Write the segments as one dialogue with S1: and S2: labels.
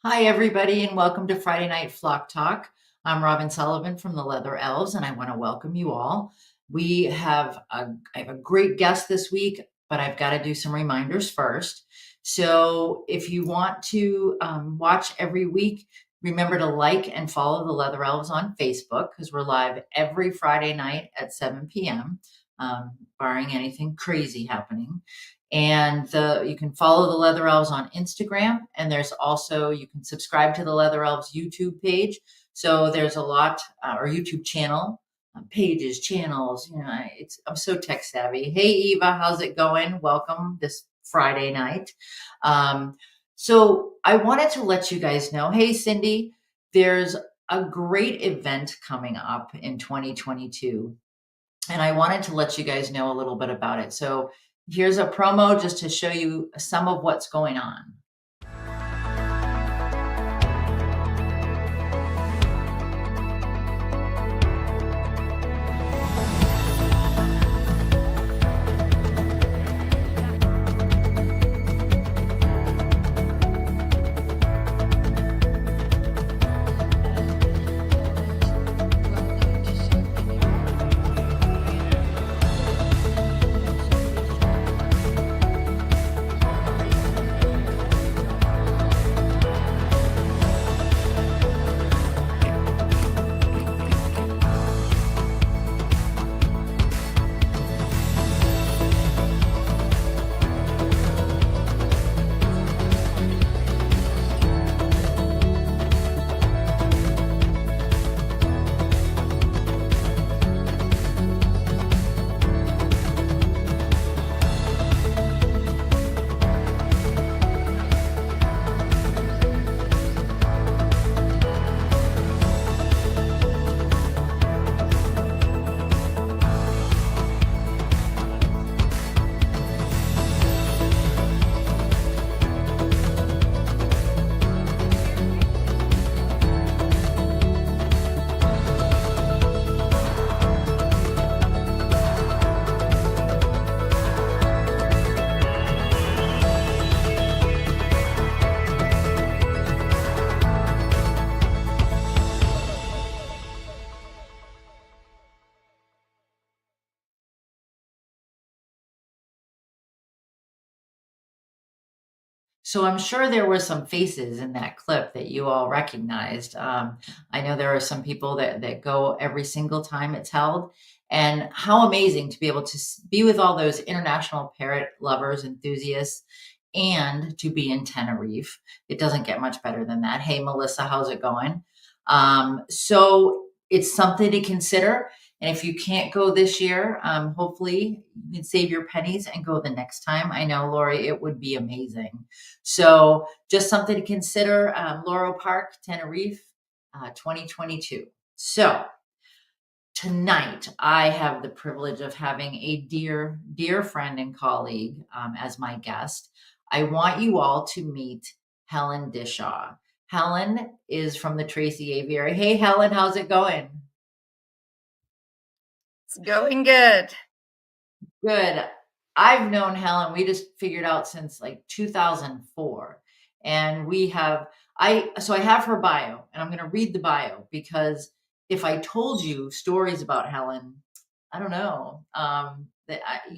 S1: Hi, everybody, and welcome to Friday Night Flock Talk. I'm Robin Sullivan from the Leather Elves, and I want to welcome you all. I have a great guest this week, but I've got to do some reminders first. So, if you want to watch every week, remember to like and follow the Leather Elves on Facebook because we're live every Friday night at 7 p.m., barring anything crazy happening. And you can follow the Leather Elves on Instagram, and there's also you can subscribe to the Leather Elves YouTube page. So there's a lot, or YouTube channel, pages, channels. I'm so tech savvy. Hey Eva, how's it going? Welcome this Friday night. So I wanted to let you guys know. Hey Cindy, there's a great event coming up in 2022, and I wanted to let you guys know a little bit about it. So here's a promo just to show you some of what's going on. So I'm sure there were some faces in that clip that you all recognized. I know there are some people that go every single time it's held, and how amazing to be able to be with all those international parrot lovers, enthusiasts, and to be in Tenerife. It doesn't get much better than that. Hey, Melissa, how's it going? So it's something to consider. And if you can't go this year, hopefully you can save your pennies and go the next time. I know, Lori, it would be amazing. So just something to consider. Laurel Park, Tenerife, 2022. So tonight, I have the privilege of having a dear, dear friend and colleague as my guest. I want you all to meet Helen Dishaw. Helen is from the Tracy Aviary. Hey, Helen, how's it going?
S2: It's going good.
S1: Good. I've known Helen, we just figured out since like 2004. And I have her bio, and I'm going to read the bio because if I told you stories about Helen, I don't know,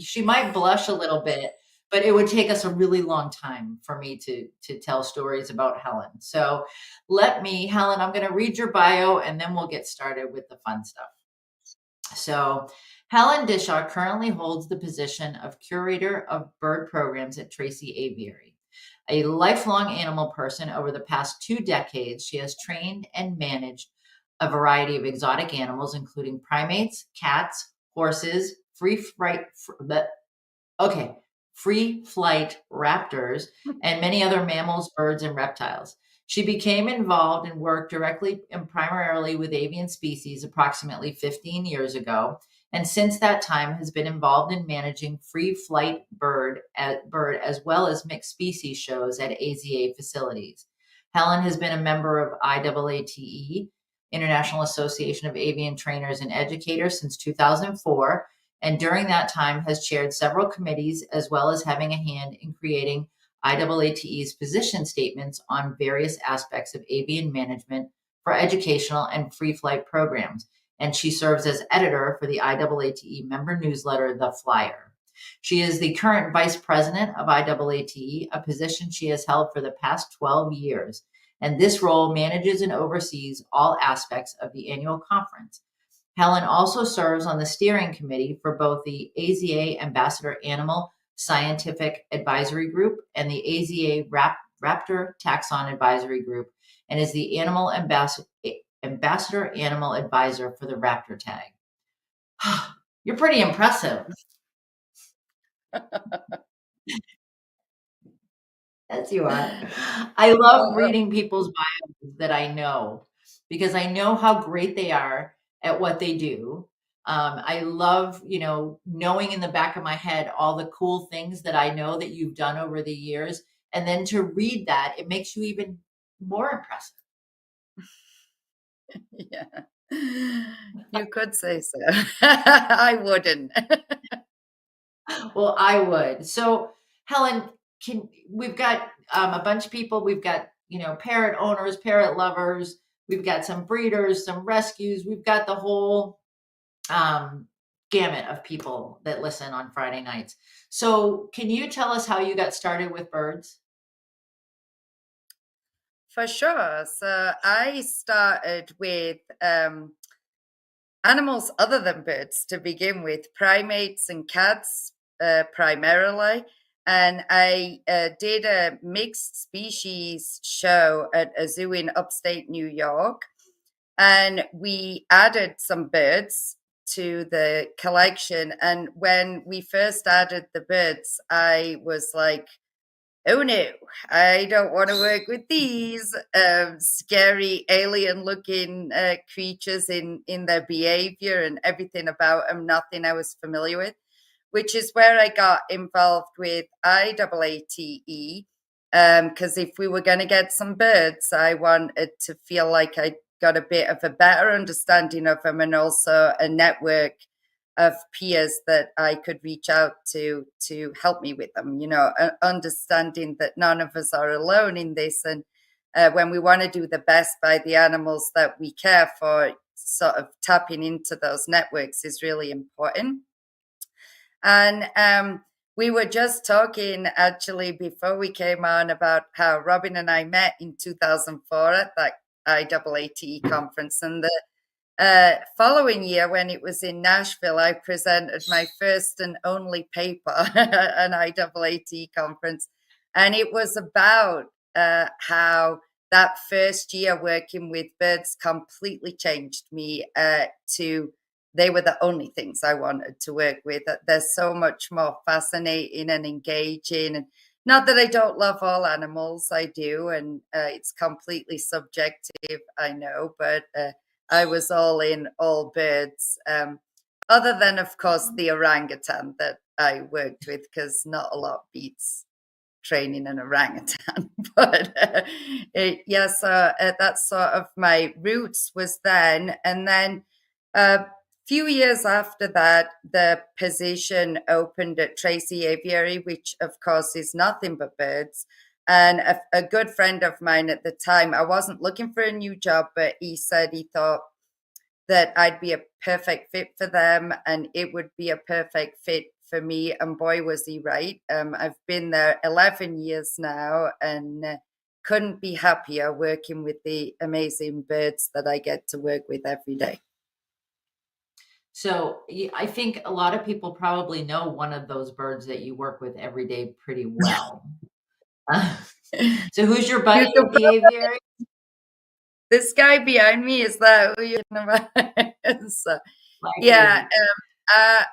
S1: she might blush a little bit, but it would take us a really long time for me to tell stories about Helen. So Helen, I'm going to read your bio and then we'll get started with the fun stuff. So Helen Dishaw currently holds the position of curator of bird programs at Tracy Aviary. A lifelong animal person, over the past 2 decades, she has trained and managed a variety of exotic animals, including primates, cats, horses, free flight raptors, and many other mammals, birds, and reptiles. She became involved and worked directly and primarily with avian species approximately 15 years ago, and since that time has been involved in managing free flight bird as well as mixed species shows at AZA facilities. Helen has been a member of IAATE, International Association of Avian Trainers and Educators, since 2004, and during that time has chaired several committees as well as having a hand in creating IAATE's position statements on various aspects of avian management for educational and free flight programs. And she serves as editor for the IAATE member newsletter, The Flyer. She is the current vice president of IAATE, a position she has held for the past 12 years. And this role manages and oversees all aspects of the annual conference. Helen also serves on the steering committee for both the AZA Ambassador Animal Scientific Advisory Group and the AZA Raptor Taxon Advisory Group, and is the Ambassador Animal Advisor for the Raptor Tag. You're pretty impressive. Yes, you are. I love reading people's bios that I know because I know how great they are at what they do. I love, knowing in the back of my head all the cool things that I know that you've done over the years. And then to read that, it makes you even more impressive.
S2: Yeah, you could say so. I wouldn't.
S1: Well, I would. So, Helen, we've got a bunch of people. We've got parrot owners, parrot lovers. We've got some breeders, some rescues. We've got the whole gamut of people that listen on Friday nights. So, can you tell us how you got started with birds?
S2: For sure. So I started with animals other than birds to begin with, primates and cats primarily. And I did a mixed species show at a zoo in upstate New York. And we added some birds to the collection. And when we first added the birds, I was like, oh no, I don't want to work with these scary alien looking creatures in their behavior and everything about them, nothing I was familiar with, which is where I got involved with IAATE. Because if we were going to get some birds, I wanted to feel like I got a bit of a better understanding of them and also a network of peers that I could reach out to help me with them, understanding that none of us are alone in this. And when we want to do the best by the animals that we care for, sort of tapping into those networks is really important. And we were just talking actually before we came on about how Robin and I met in 2004 at that IAATE conference. And the following year, when it was in Nashville, I presented my first and only paper at an IAAT conference. And it was about how that first year working with birds completely changed me to they were the only things I wanted to work with. They're so much more fascinating and engaging. And not that I don't love all animals, I do. And it's completely subjective, I know, but I was all in all birds, other than, of course, the orangutan that I worked with, because not a lot beats training an orangutan. But yes, that's sort of my roots was then. And then a few years after that, the position opened at Tracy Aviary, which, of course, is nothing but birds. And a good friend of mine at the time, I wasn't looking for a new job, but he said he thought that I'd be a perfect fit for them and it would be a perfect fit for me. And boy, was he right. I've been there 11 years now and couldn't be happier working with the amazing birds that I get to work with every day.
S1: So I think a lot of people probably know one of those birds that you work with every day pretty well. So who's your buddy at the aviary?
S2: This guy behind me, is that who you're talking about? So, yeah,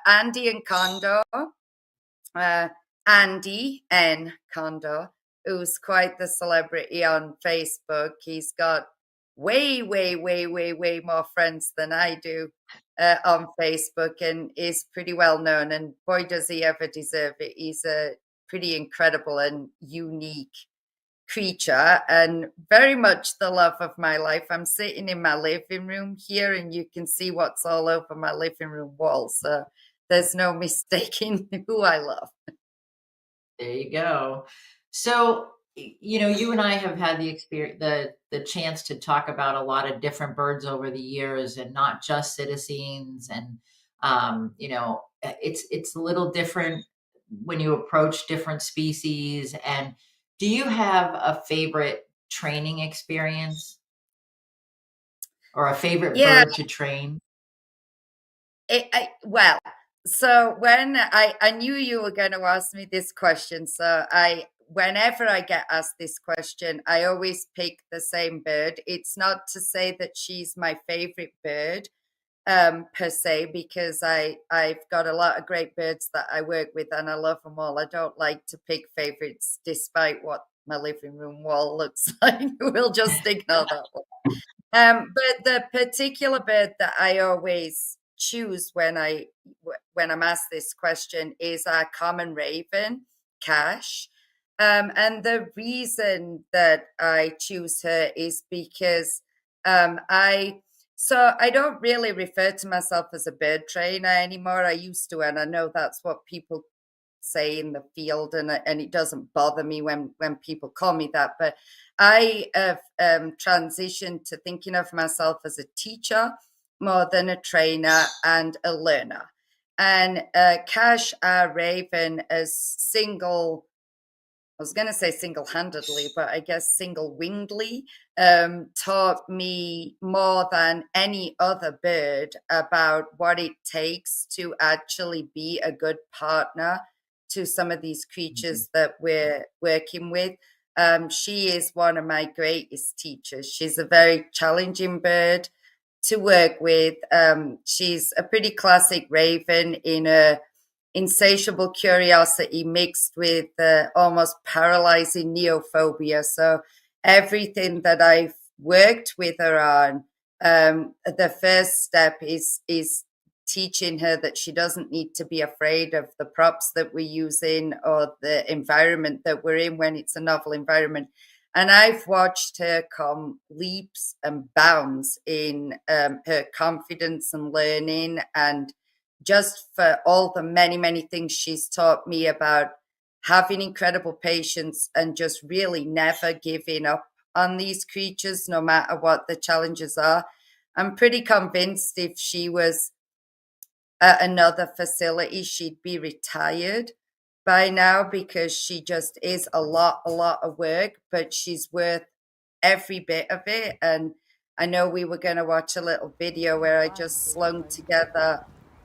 S2: Andy and Condor. Andy N. Condor, who's quite the celebrity on Facebook. He's got way, way, way, way, way more friends than I do on Facebook and is pretty well known. And boy, does he ever deserve it. He's a pretty incredible and unique creature and very much the love of my life. I'm sitting in my living room here and you can see what's all over my living room wall. So there's no mistaking who I love.
S1: There you go. So, you and I have had the experience, the chance to talk about a lot of different birds over the years, and not just citizens. And it's a little different when you approach different species. And do you have a favorite training experience or a favorite
S2: Yeah,
S1: bird to train?
S2: well, so when I knew you were going to ask me this question, so whenever I get asked this question, I always pick the same bird. It's not to say that she's my favorite bird, per se, because I've got a lot of great birds that I work with and I love them all. I don't like to pick favorites, despite what my living room wall looks like. We'll just ignore that one. But the particular bird that I always choose when I'm asked this question is our common raven, Cash. And the reason that I choose her is because I don't really refer to myself as a bird trainer anymore. I used to, and I know that's what people say in the field, and it doesn't bother me when people call me that. But I have transitioned to thinking of myself as a teacher more than a trainer and a learner. And Cash, our Raven, as I was going to say single handedly, but I guess single wingedly, taught me more than any other bird about what it takes to actually be a good partner to some of these
S1: Mhm.
S2: creatures that we're working with. She is one of my greatest teachers. She's a very challenging bird to work with. She's a pretty classic raven in a insatiable curiosity mixed with almost paralyzing neophobia. So everything that I've worked with her on, the first step is teaching her that she doesn't need to be afraid of the props that we're using or the environment that we're in when it's a novel environment. And I've watched her come leaps and bounds in her confidence and learning, and just for all the many, many things she's taught me about having incredible patience and just really never giving up on these creatures, no matter what the challenges are. I'm pretty convinced if she was at another facility, she'd be retired by now, because she just is a lot of work, but she's worth every bit of it. And I know we were going to watch a little video where I just slung together.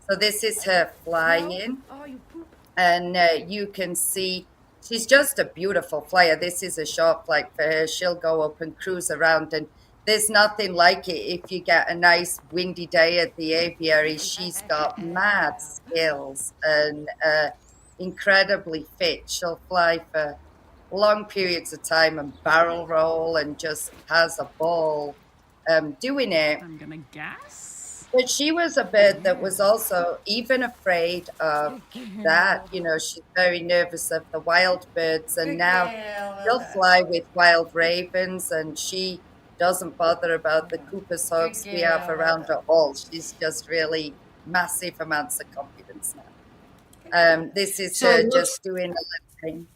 S2: So this is her flying, and you can see she's just a beautiful flyer. This is a short flight for her. She'll go up and cruise around, and there's nothing like it if you get a nice windy day at the aviary. She's got mad skills and incredibly fit. She'll fly for long periods of time and barrel roll and just has a ball doing it.
S3: I'm gonna guess.
S2: But she was a bird that was also even afraid of that. You know, she's very nervous of the wild birds, and
S4: Good
S2: now
S4: girl, well
S2: she'll
S4: done.
S2: fly with wild ravens, and she doesn't bother about the Cooper's
S4: Good
S2: hogs we have
S4: girl, well
S2: around
S4: done.
S2: her all. She's just really massive amounts of confidence now. This is
S1: So
S2: her just doing a little thing.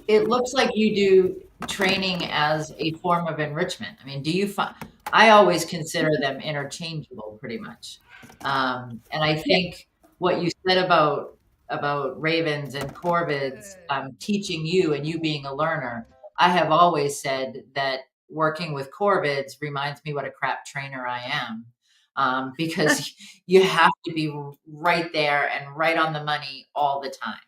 S1: it looks like you do training as a form of enrichment. I mean, do you find, I always consider them interchangeable pretty much. And I think what you said about ravens and corvids teaching you and you being a learner, I have always said that working with corvids reminds me what a crap trainer I am. Because you have to be right there and right on the money all the time.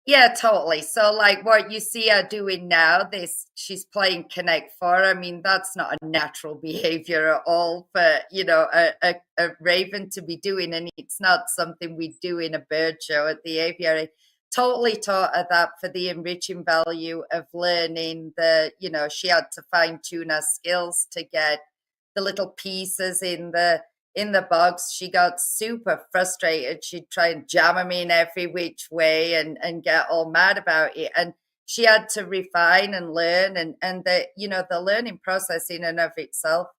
S2: Yeah, totally. So, like what you see her doing now, this she's playing Connect Four. I mean, that's not a natural behavior at all for a raven to be doing, and it's not something we do in a bird show at the aviary. Totally taught her that for the enriching value of learning. She had to fine tune her skills to get the little pieces in the box. She got super frustrated. She'd try and jam them in every which way and get all mad about it. And she had to refine and learn, and the learning process in and of itself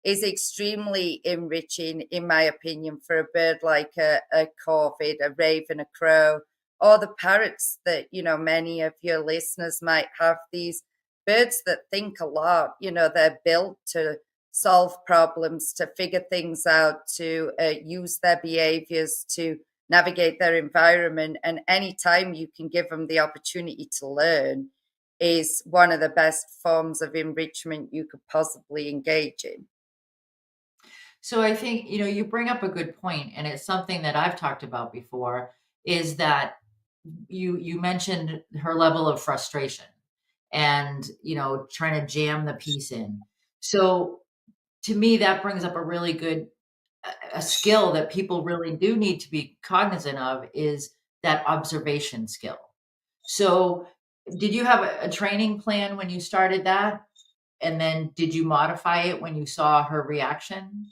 S2: is extremely enriching, in my opinion, for a bird like a corvid, a raven, a crow, or the parrots that, many of your listeners might have, these birds that think a lot. They're built to solve problems, to figure things out, to use their behaviors to navigate their environment. And anytime you can give them the opportunity to learn is one of the best forms of enrichment you could possibly engage in.
S1: So I think, you bring up a good point, and it's something that I've talked about before, is that you mentioned her level of frustration and, trying to jam the piece in. So to me, that brings up a really good a skill that people really do need to be cognizant of is that observation skill. So did you have a training plan when you started that? And then did you modify it when you saw her reaction?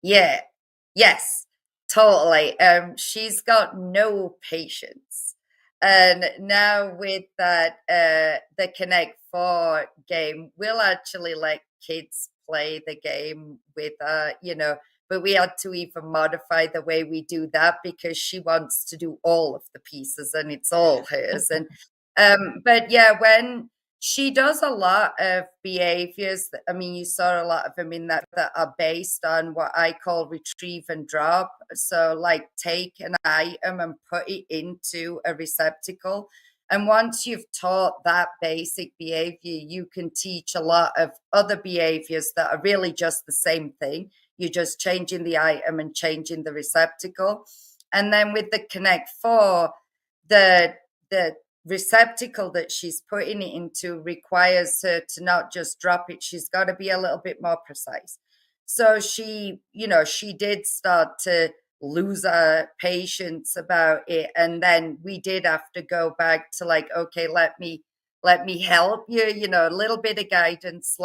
S2: Yeah. Yes, totally. She's got no patience. And now with that, the Connect 4 game, we'll actually let kids play the game with but we had to even modify the way we do that because she wants to do all of the pieces and it's all hers. And but yeah, when she does a lot of behaviors. I mean, you saw a lot of them in that are based on what I call retrieve and drop. So, like, take an item and put it into a receptacle. And once you've taught that basic behavior, you can teach a lot of other behaviors that are really just the same thing. You're just changing the item and changing the receptacle. And then with the Connect 4, the receptacle that she's putting it into requires her to not just drop it, she's got to be a little bit more precise. So she did start to lose her patience about it, and then we did have to go back to, like, okay, let me help you, a little bit of guidance,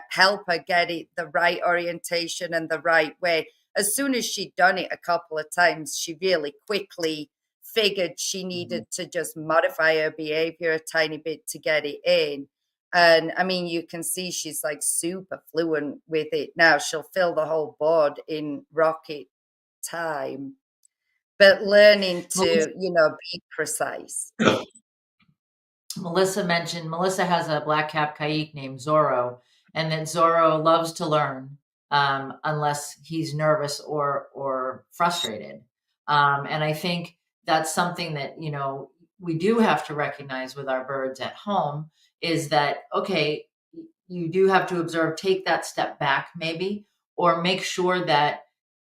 S2: help her get it the right orientation and the right way. As soon as she'd done it a couple of times, she really quickly figured she needed to just modify her behavior a tiny bit to get it in. And I mean, you can see she's like super fluent with it now. She'll fill the whole board in rocket time, but learning to, be precise.
S1: Melissa has a black cap Kaik named Zorro, and that Zorro loves to learn unless he's nervous or frustrated. And I think that's something that, we do have to recognize with our birds at home is that, okay, you do have to observe, take that step back maybe, or make sure that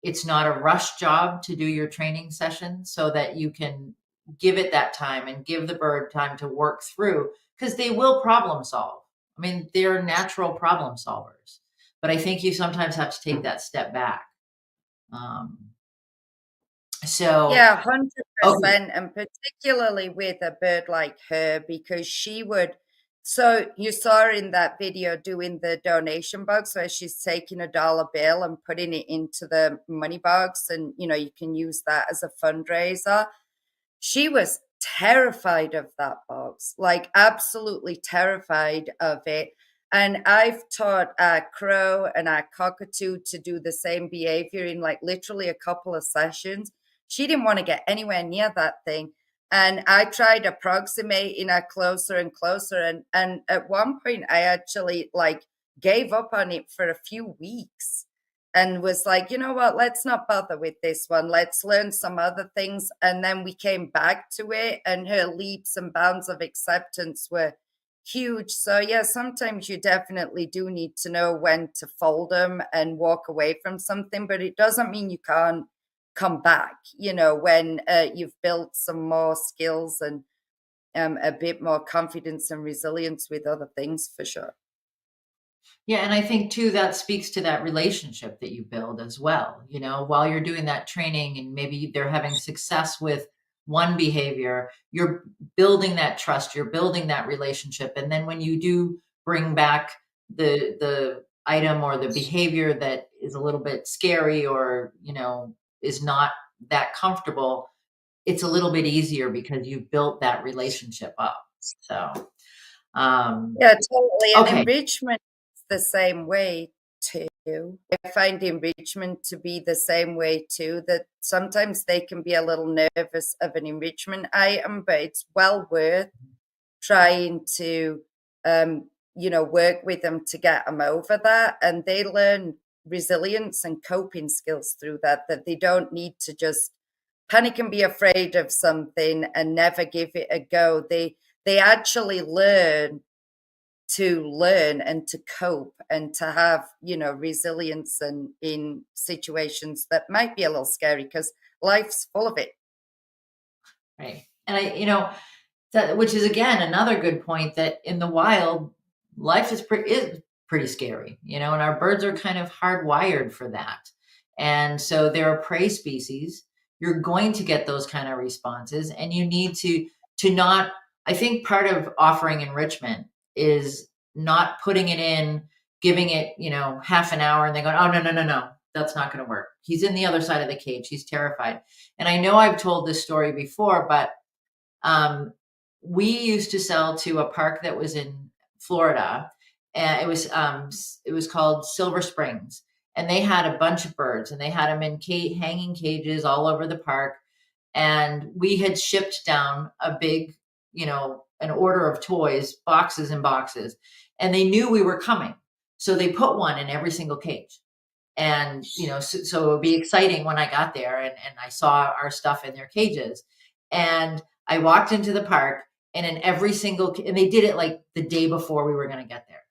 S1: it's not a rush job to do your training session so that you can give it that time and give the bird time to work through because they will problem solve. I mean, they're natural problem solvers, but I think you sometimes have to take that step back. Um,
S2: Yeah,
S1: Okay.
S2: 100%. And particularly with a bird like her, because she would. So you saw her in that video doing the donation box where she's taking a dollar bill and putting it into the money box. And, you can use that as a fundraiser. She was terrified of that box, like absolutely terrified of it. And I've taught our crow and our cockatoo to do the same behavior in like literally a couple of sessions. She didn't want to get anywhere near that thing. And I tried approximating her closer and closer. And at one point, I actually like gave up on it for a few weeks and was like, you know what, let's not bother with this one. Let's learn some other things. And then we came back to it, and her leaps and bounds of acceptance were huge. So, yeah, sometimes you definitely do need to know when to fold them and walk away from something, but it doesn't mean you can't come back, when you've built some more skills and a bit more confidence and resilience with other things, for sure.
S1: Yeah, and I think too that speaks to that relationship that you build as well. While you're doing that training and maybe they're having success with one behavior, you're building that trust, you're building that relationship. And then when you do bring back the item or the behavior that is a little bit scary or, is not that comfortable, it's a little bit easier because you've built that relationship up. So,
S2: Yeah, totally. And
S1: okay.
S2: enrichment is the same way too. too. I find enrichment to be the same way too, that sometimes they can be a little nervous of an enrichment item, but it's well worth trying to, work with them to get them over that. And they learn resilience and coping skills through that, that they don't need to just panic and be afraid of something and never give it a go. They actually learn and to cope and to have resilience and in situations that might be a little scary, because life's full of it.
S1: Right. And which is again another good point, that in the wild life is pretty scary, and our birds are kind of hardwired for that. And so they're a prey species. You're going to get those kind of responses, and you need to not, I think part of offering enrichment is not putting it in, giving it, half an hour and then going, oh, no, that's not going to work. He's in the other side of the cage. He's terrified. And I know I've told this story before, but we used to sell to a park that was in Florida, and it was called Silver Springs, and they had a bunch of birds, and they had them in hanging cages all over the park. And we had shipped down a big, an order of toys, boxes and boxes, and they knew we were coming, so they put one in every single cage. And so it would be exciting when I got there and I saw our stuff in their cages. And I walked into the park, and in every single, and they did it like the day before we were going to get there.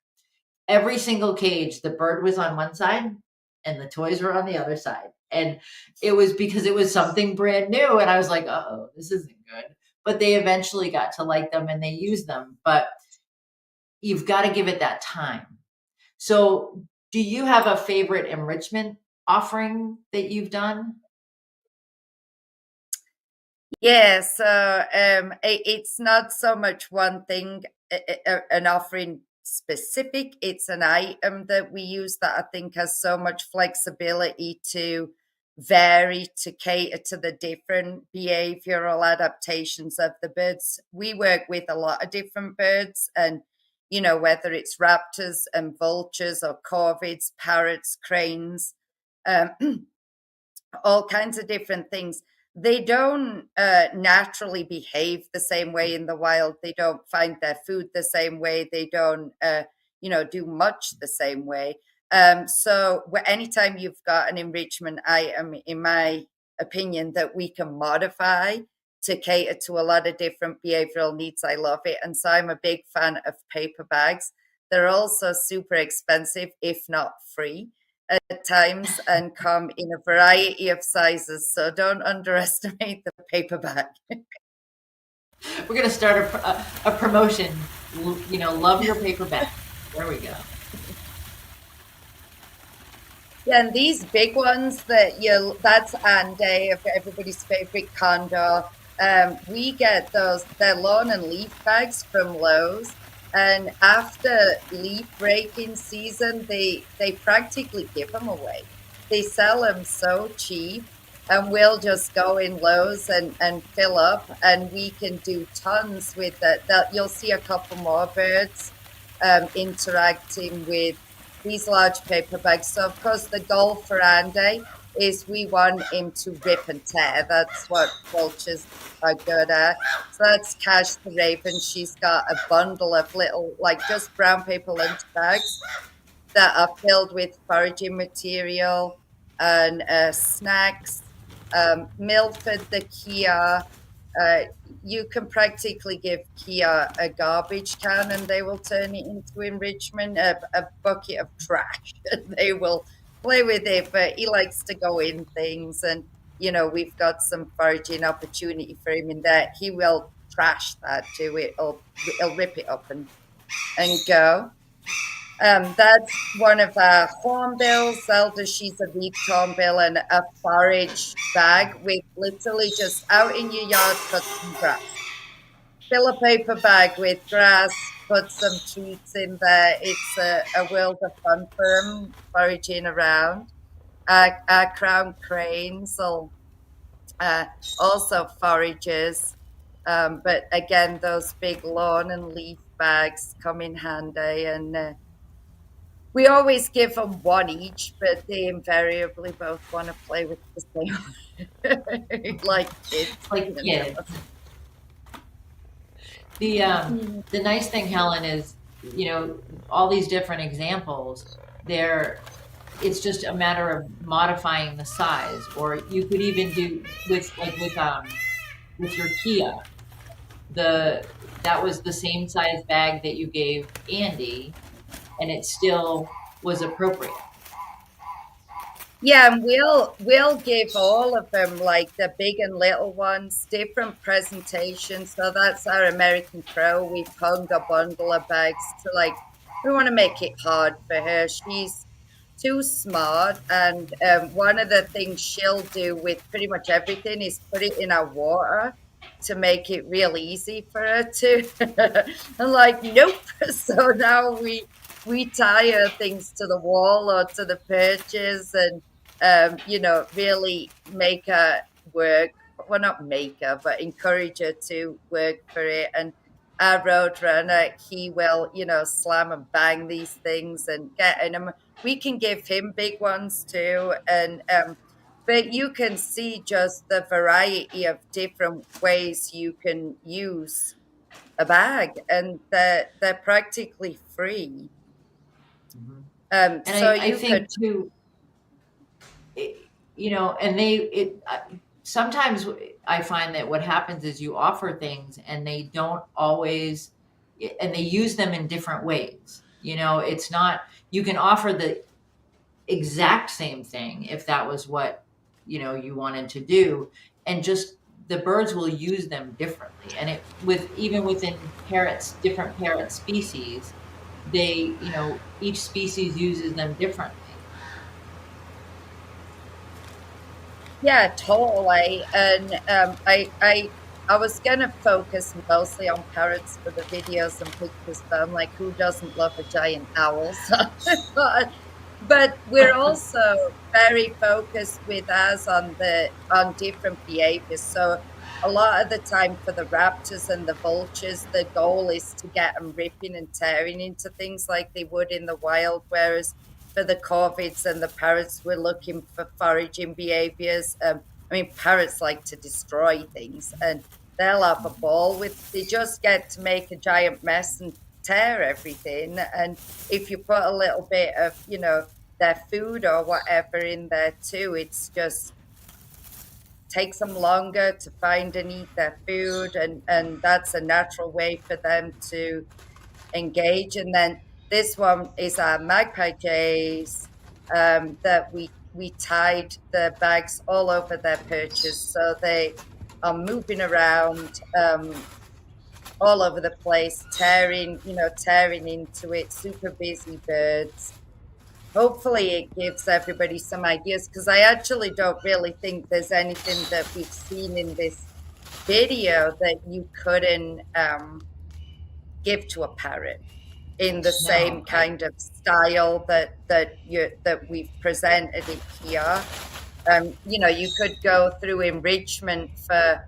S1: Every single cage, the bird was on one side and the toys were on the other side. And it was because it was something brand new. And I was like, oh, this isn't good. But they eventually got to like them and they used them. But you've got to give it that time. So do you have a favorite enrichment offering that you've done?
S2: Yeah, so it's not so much one thing, an offering specific. It's an item that we use that I think has so much flexibility to vary, to cater to the different behavioral adaptations of the birds. We work with a lot of different birds, and whether it's raptors and vultures or corvids, parrots, cranes, all kinds of different things. They don't naturally behave the same way in the wild. They don't find their food the same way. They don't, do much the same way. So anytime you've got an enrichment item, in my opinion, that we can modify to cater to a lot of different behavioral needs, I love it. And so I'm a big fan of paper bags. They're also super expensive, if not free at times, and come in a variety of sizes. So don't underestimate the paper bag.
S1: We're going to start a promotion, love your paper bag. There we go.
S2: Yeah, and these big ones that's Andy, of everybody's favorite Condor. We get those, they're lawn and leaf bags from Lowe's. And after leaf breaking season, they practically give them away. They sell them so cheap, and we'll just go in Lowe's and fill up, and we can do tons with that. You'll see a couple more birds interacting with these large paper bags. So of course the goal for Andy is we want him to rip and tear. That's what vultures are good at. So that's Cash the Raven. She's got a bundle of little, like just brown paper lunch bags that are filled with foraging material and snacks. Milford the Kia, you can practically give Kia a garbage can and they will turn it into enrichment, a bucket of trash. They will play with it, but he likes to go in things, and we've got some foraging opportunity for him in that he will trash that too. He'll rip it up and go. That's one of our hornbills. Zelda, she's a big hornbill, and a forage bag with literally just out in your yard, cut some grass. Fill a paper bag with grass, put some treats in there. It's a world of fun for them foraging around. Our crown cranes also forages. But again, those big lawn and leaf bags come in handy. And We always give them one each, but they invariably both want to play with the same, like kids,
S1: Like
S2: you know.
S1: kids. The um
S2: Mm.
S1: the nice thing, Helen, is all these different examples. There, it's just a matter of modifying the size, or you could even do with your Kia. The That was the same size bag that you gave Andy, and it still was appropriate.
S2: Yeah, and we'll give all of them, like the big and little ones, different presentations. So that's our American Crow. We've hung a bundle of bags to, like, we want to make it hard for her. She's too smart, and one of the things she'll do with pretty much everything is put it in our water to make it real easy for her to. I'm like, nope. So now we tie her things to the wall or to the perches, and really make her work. Well, not make her, but encourage her to work for it. And our road runner, he will, slam and bang these things and get in them. We can give him big ones too. And but you can see just the variety of different ways you can use a bag, and they're practically free.
S1: Mhm. And
S2: So
S1: I
S2: you could.
S1: think too, and sometimes I find that what happens is you offer things and they don't always, and they use them in different ways. It's not, you can offer the exact same thing if that was what, you wanted to do, and just the birds will use them differently. And even within parrots, different parrot species, each species uses them differently.
S2: Yeah, totally. And I was gonna focus mostly on parrots for the videos and pictures, but I'm like, who doesn't love a giant owl? But we're also very focused with us on different behaviors. So a lot of the time for the raptors and the vultures, the goal is to get them ripping and tearing into things like they would in the wild, whereas for the corvids and the parrots, we're looking for foraging behaviors. I mean, parrots like to destroy things, and they'll have a ball with. They just get to make a giant mess and tear everything. And if you put a little bit of, their food or whatever in there too, it's just takes them longer to find and eat their food, and that's a natural way for them to engage. And then this one is our magpie jays, that we tied the bags all over their perches, so they are moving around all over the place, tearing into it. Super busy birds. Hopefully, it gives everybody some ideas, because I actually don't really think there's anything that we've seen in this video that you couldn't give to a parrot in the same
S1: No,
S2: kind of style that we've presented it here. You could go through enrichment for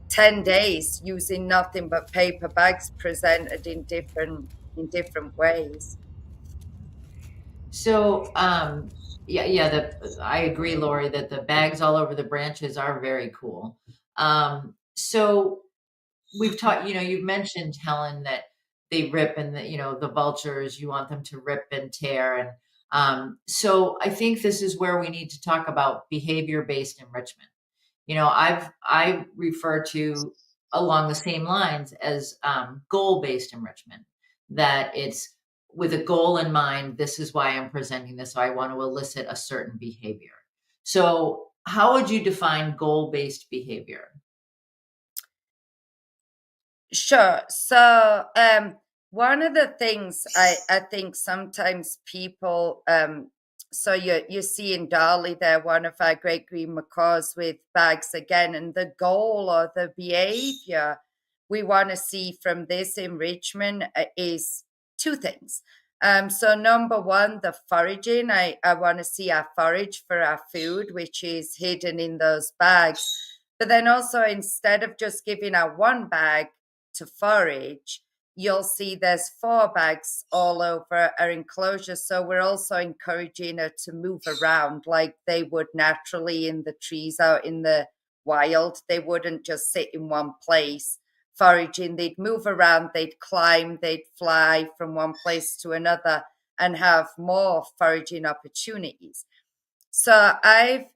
S2: 10 days using nothing but paper bags presented in different ways.
S1: so, yeah, I agree, Lori, that the bags all over the branches are very cool. So we've taught, you've mentioned, Helen, that they rip, and the vultures, you want them to rip and tear. And so I think this is where we need to talk about behavior-based enrichment. I refer to along the same lines as goal-based enrichment, that it's with a goal in mind. This is why I'm presenting this. So I want to elicit a certain behavior. So how would you define goal-based behavior?
S2: Sure. So, one of the things I think sometimes people, so you're seeing Dolly there, one of our great green macaws with bags again, and the goal or the behavior we want to see from this enrichment is two things. So number one, the foraging. I want to see our forage for our food, which is hidden in those bags. But then also, instead of just giving our one bag to forage, you'll see there's 4 bags all over our enclosure. So we're also encouraging her to move around like they would naturally in the trees out in the wild. They wouldn't just sit in one place foraging. They'd move around, they'd climb, they'd fly from one place to another and have more foraging opportunities. So I've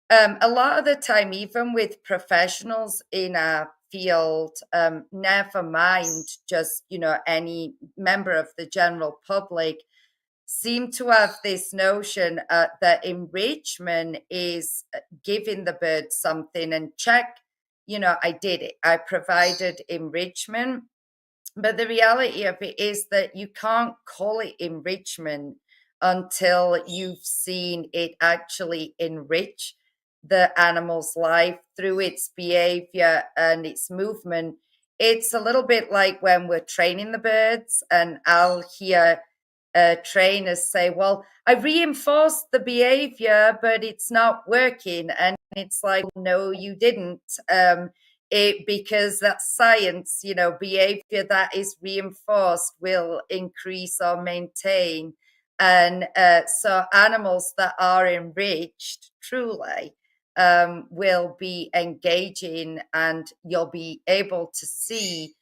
S2: a lot of the time, even with professionals in a field, never mind just, any member of the general public, seem to have this notion that enrichment is giving the bird something and check, I did it. I provided enrichment. But the reality of it is that you can't call it enrichment until you've seen it actually enrich the animal's life through its behavior and its movement. It's a little bit like when we're training the birds, and I'll hear trainers say, well, I reinforced the behavior, but it's not working. And it's like, no, you didn't. Because that's science, behavior that is reinforced will increase or maintain. And so animals that are enriched truly will be engaging, and you'll be able to see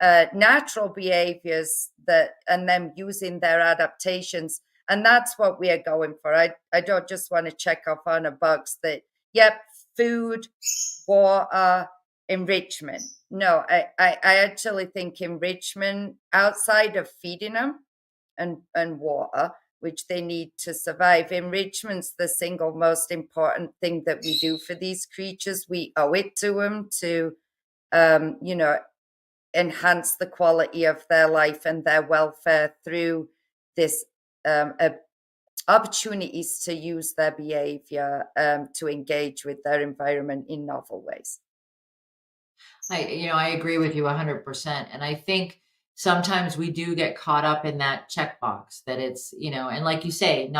S2: natural behaviors that and them using their adaptations. And that's what we are going for. I don't just want to check off on a box that, yep, food, water, enrichment. No, I actually think enrichment outside of feeding them and water, which they need to survive. Enrichment's the single most important thing that we do for these creatures. We owe it to them to, enhance the quality of their life and their welfare through this opportunities to use their behavior to engage with their environment in novel ways.
S1: I agree with you 100%. And I think sometimes we do get caught up in that checkbox that it's, and like you say,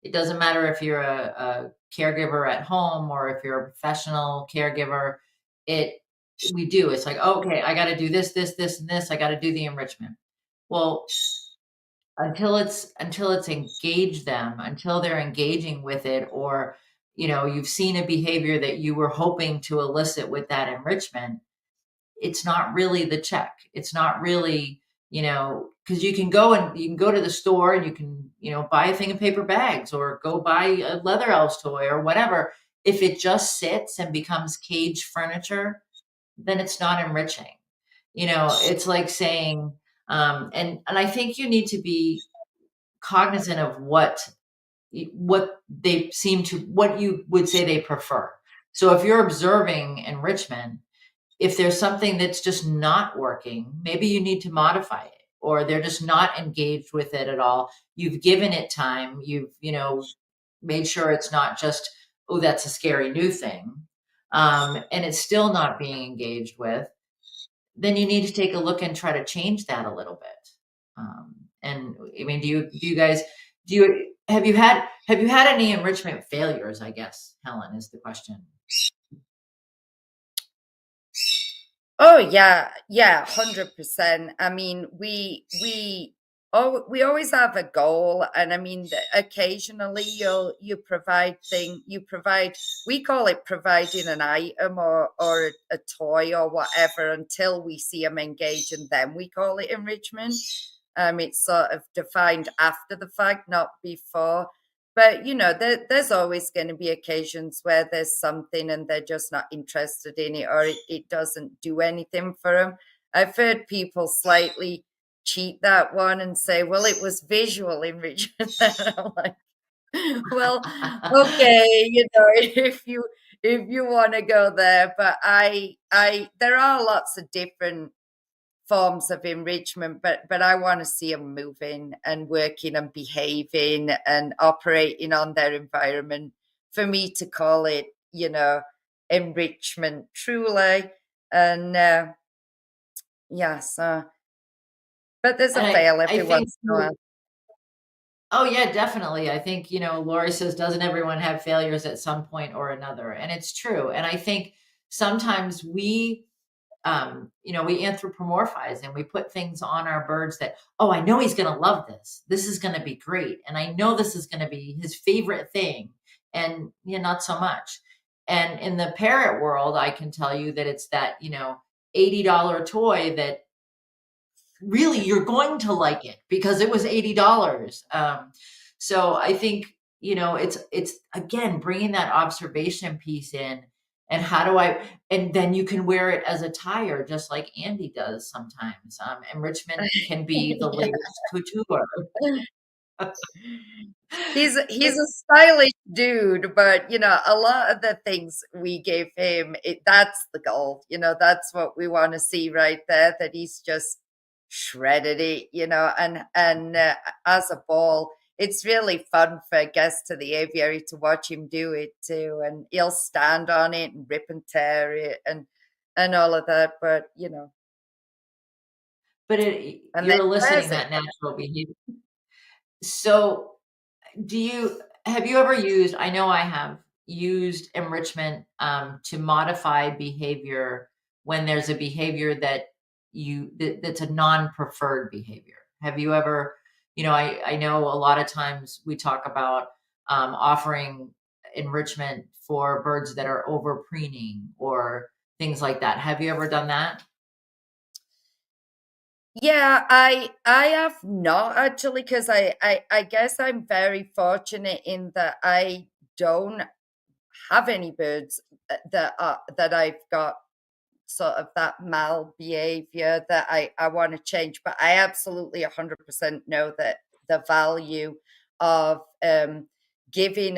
S1: it doesn't matter if you're a caregiver at home or if you're a professional caregiver, it's like, okay, I got to do this, this, this, and this. I got to do the enrichment. Well, until it's engaged them, until they're engaging with it, or, you've seen a behavior that you were hoping to elicit with that enrichment, it's not really the check. It's not really, because you can go to the store and you can, buy a thing of paper bags or go buy a leather elves toy or whatever. If it just sits and becomes cage furniture, then it's not enriching. It's like saying, and I think you need to be cognizant of what what you would say they prefer. So if you're observing enrichment, if there's something that's just not working, maybe you need to modify it, or they're just not engaged with it at all. You've given it time. You've, made sure it's not just, oh, that's a scary new thing. And it's still not being engaged with. Then you need to take a look and try to change that a little bit. And I mean, have you had any enrichment failures? I guess, Helen, is the question.
S2: Oh yeah, yeah, 100%. I mean, we always have a goal, and I mean, occasionally you provide, we call it providing an item or a toy or whatever until we see them engage, and then we call it enrichment. It's sort of defined after the fact, not before. But there's always going to be occasions where there's something and they're just not interested in it, or it doesn't do anything for them. I've heard people slightly cheat that one and say, "Well, it was visual enrichment." And I'm like, "Well, okay, if you want to go there, but there are lots of different forms of enrichment, but I want to see them moving and working and behaving and operating on their environment for me to call it, enrichment truly. And yes, but there's a
S1: And
S2: fail
S1: I
S2: every
S1: think
S2: once in a while.
S1: Oh yeah, definitely. I think, Lori says, doesn't everyone have failures at some point or another? And it's true. And I think sometimes we we anthropomorphize and we put things on our birds that, oh, I know he's going to love this. This is going to be great. And I know this is going to be his favorite thing. And not so much. And in the parrot world, I can tell you that it's that, $80 toy that really you're going to like it because it was $80. So I think, it's again, bringing that observation piece in. And and then you can wear it as a tire, just like Andy does sometimes. Enrichment can be the
S2: Yeah.
S1: latest couture.
S2: He's a stylish dude, but a lot of the things we gave him, that's the goal. That's what we want to see right there, that he's just shredded it, and as a ball, it's really fun for guests to the aviary to watch him do it too, and he'll stand on it and rip and tear it and all of that, but
S1: But
S2: and then
S1: you're
S2: he wears
S1: eliciting
S2: it.
S1: that natural behavior. So have you ever used, I know I have used enrichment to modify behavior when there's a behavior that's a non-preferred behavior. Have you ever, I know a lot of times we talk about offering enrichment for birds that are over preening or things like that. Have you ever done that?
S2: Yeah, I have not actually, because I guess I'm very fortunate in that I don't have any birds that I've got sort of that mal behavior that I want to change. But I absolutely 100% know that the value of giving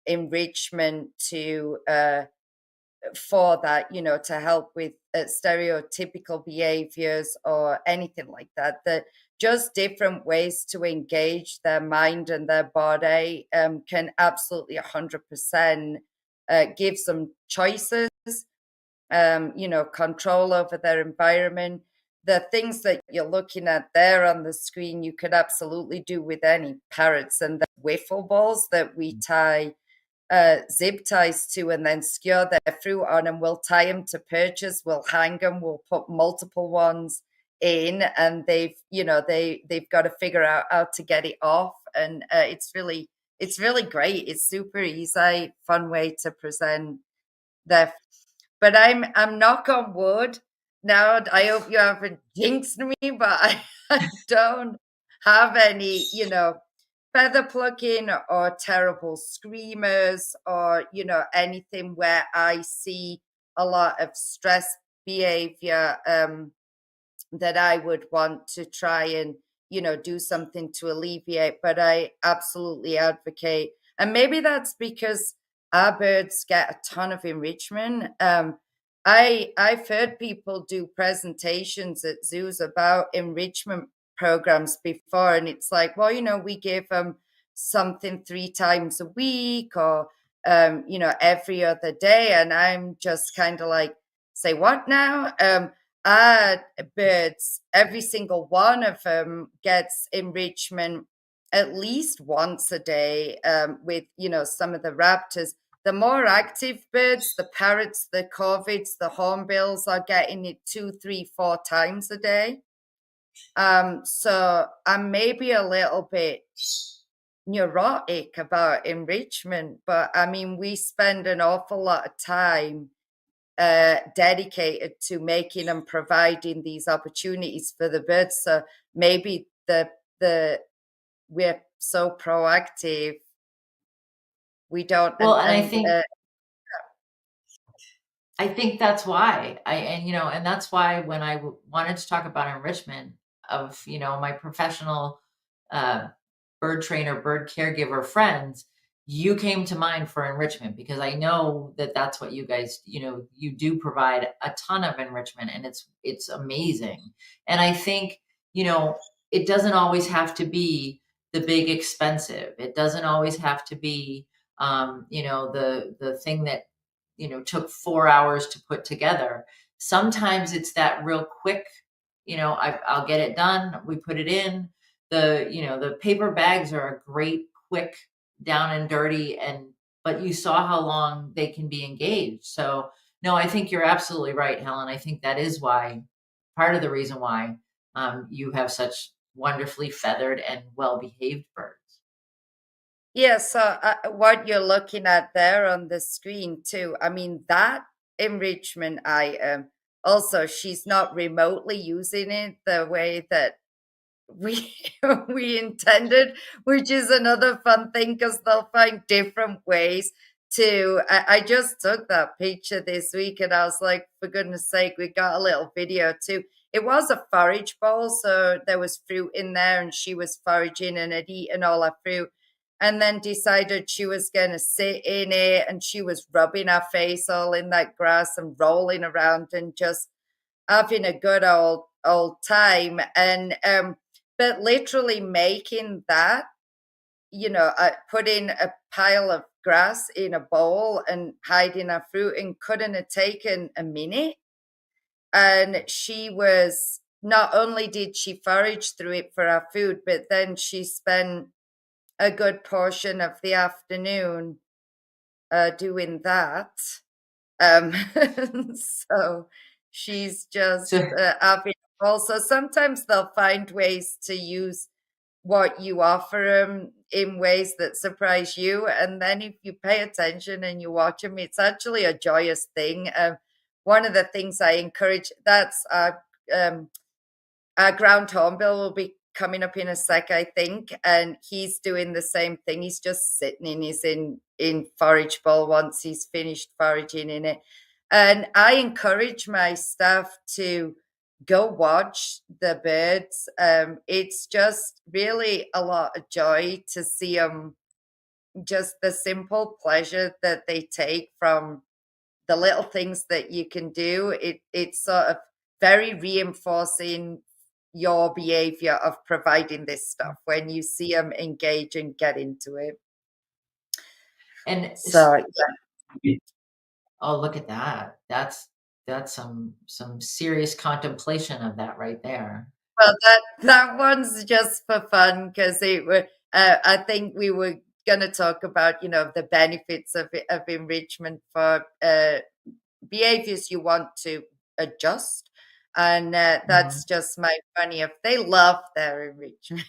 S2: enrichment to for that, to help with stereotypical behaviors or anything like that, that just different ways to engage their mind and their body can absolutely 100% give them choices, control over their environment. The things that you're looking at there on the screen, you could absolutely do with any parrots, and the wiffle balls that we tie zip ties to and then skewer their fruit on, and we'll tie them to perches, we'll hang them, we'll put multiple ones in, and they've got to figure out how to get it off, and it's really great. It's super easy, fun way to present their. But I'm knock on wood. Now I hope you haven't jinxed me, but I don't have any, feather plucking or terrible screamers or anything where I see a lot of stress behavior that I would want to try and do something to alleviate. But I absolutely advocate, and maybe that's because our birds get a ton of enrichment. I've heard people do presentations at zoos about enrichment programs before, and it's like, well, we give them something 3 times a week or every other day, and I'm just kind of like, say what now? Our birds, every single one of them gets enrichment at least once a day, with some of the raptors. The more active birds, the parrots, the corvids, the hornbills, are getting it 2, 3, 4 times a day. So I'm maybe a little bit neurotic about enrichment, but I mean, we spend an awful lot of time dedicated to making and providing these opportunities for the birds. So maybe the we're so proactive, we don't.
S1: Well, and I think that's why and that's why when I wanted to talk about enrichment of, my professional uh, bird trainer, bird caregiver friends, you came to mind for enrichment because I know that that's what you guys, you do provide a ton of enrichment and it's amazing. And I think, it doesn't always have to be the big expensive. It doesn't always have to be, the thing that took 4 hours to put together. Sometimes it's that real quick, I'll get it done. We put it in the paper bags are a great, quick, down and dirty, but you saw how long they can be engaged. So No, I think you're absolutely right, Helen. I think that is why, part of the reason why you have such wonderfully feathered and well-behaved birds.
S2: Yeah, so what you're looking at there on the screen too, I mean, that enrichment item, also, she's not remotely using it the way that we we intended, which is another fun thing because they'll find different ways to. I just took that picture this week and I was like, for goodness sake, we got a little video too. It was a forage bowl, so there was fruit in there, and she was foraging and had eaten all her fruit. And then decided she was going to sit in it, and she was rubbing her face all in that grass and rolling around and just having a good old time. And but literally making that, putting a pile of grass in a bowl and hiding her fruit, and couldn't have taken a minute. And she was, not only did she forage through it for her food, but then she spent a good portion of the afternoon doing that. Um, so she's just
S1: So,
S2: having also, sometimes they'll find ways to use what you offer them in ways that surprise you. And then if you pay attention and you watch them, it's actually a joyous thing. One of the things I encourage, that's our ground hornbill will be coming up in a sec, I think, and he's doing the same thing. He's just sitting in his in forage bowl once he's finished foraging in it. And I encourage my staff to go watch the birds. It's just really a lot of joy to see them, just the simple pleasure that they take from the little things that you can do. It's sort of very reinforcing your behavior of providing this stuff when you see them engage and get into it.
S1: and
S2: So
S1: oh, look at that. That's some serious contemplation of that right there.
S2: well, that one's just for fun because it were. I think we were going to talk about, the benefits of enrichment for behaviors you want to adjust, and
S1: Mhm.
S2: that's just my funny. If they love their enrichment.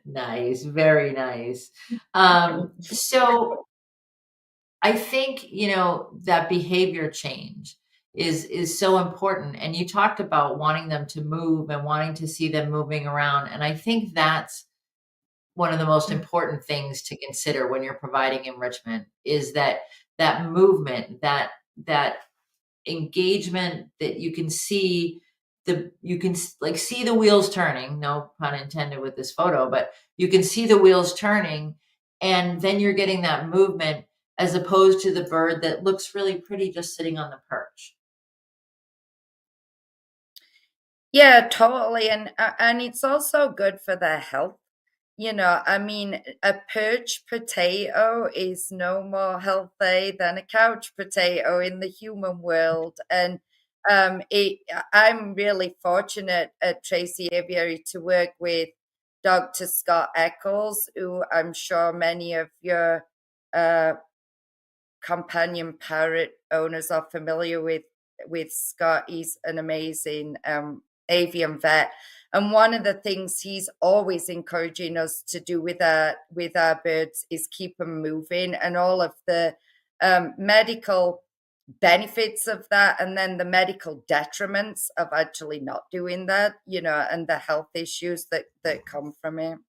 S1: Nice, very nice. So I think, that behavior change is so important. And you talked about wanting them to move and wanting to see them moving around. And I think that's one of the most important things to consider when you're providing enrichment is that movement, that engagement that you can see like see the wheels turning, no pun intended with this photo, but you can see the wheels turning, and then you're getting that movement as opposed to the bird that looks really pretty just sitting on the perch.
S2: Yeah, totally, and it's also good for their health. I mean, a perch potato is no more healthy than a couch potato in the human world. And I'm really fortunate at Tracy Aviary to work with Dr. Scott Eccles, who I'm sure many of your uh, companion parrot owners are familiar with Scott. He's an amazing avian vet, and one of the things he's always encouraging us to do with our birds is keep them moving, and all of the medical benefits of that, and then the medical detriments of actually not doing that, and the health issues that come from it.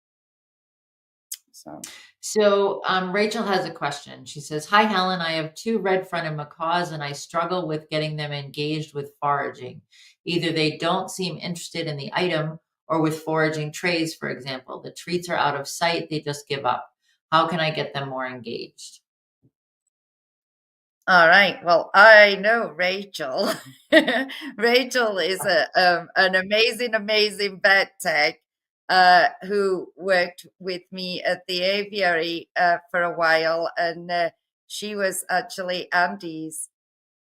S2: So.
S1: So Rachel has a question. She says, "Hi Helen, I have two red-fronted macaws and I struggle with getting them engaged with foraging. Either they don't seem interested in the item or with foraging trays, for example. The treats are out of sight, they just give up. How can I get them more engaged?"
S2: All right. Well, I know Rachel. Rachel is an amazing, amazing vet tech who worked with me at the aviary for a while, and she was actually Andy's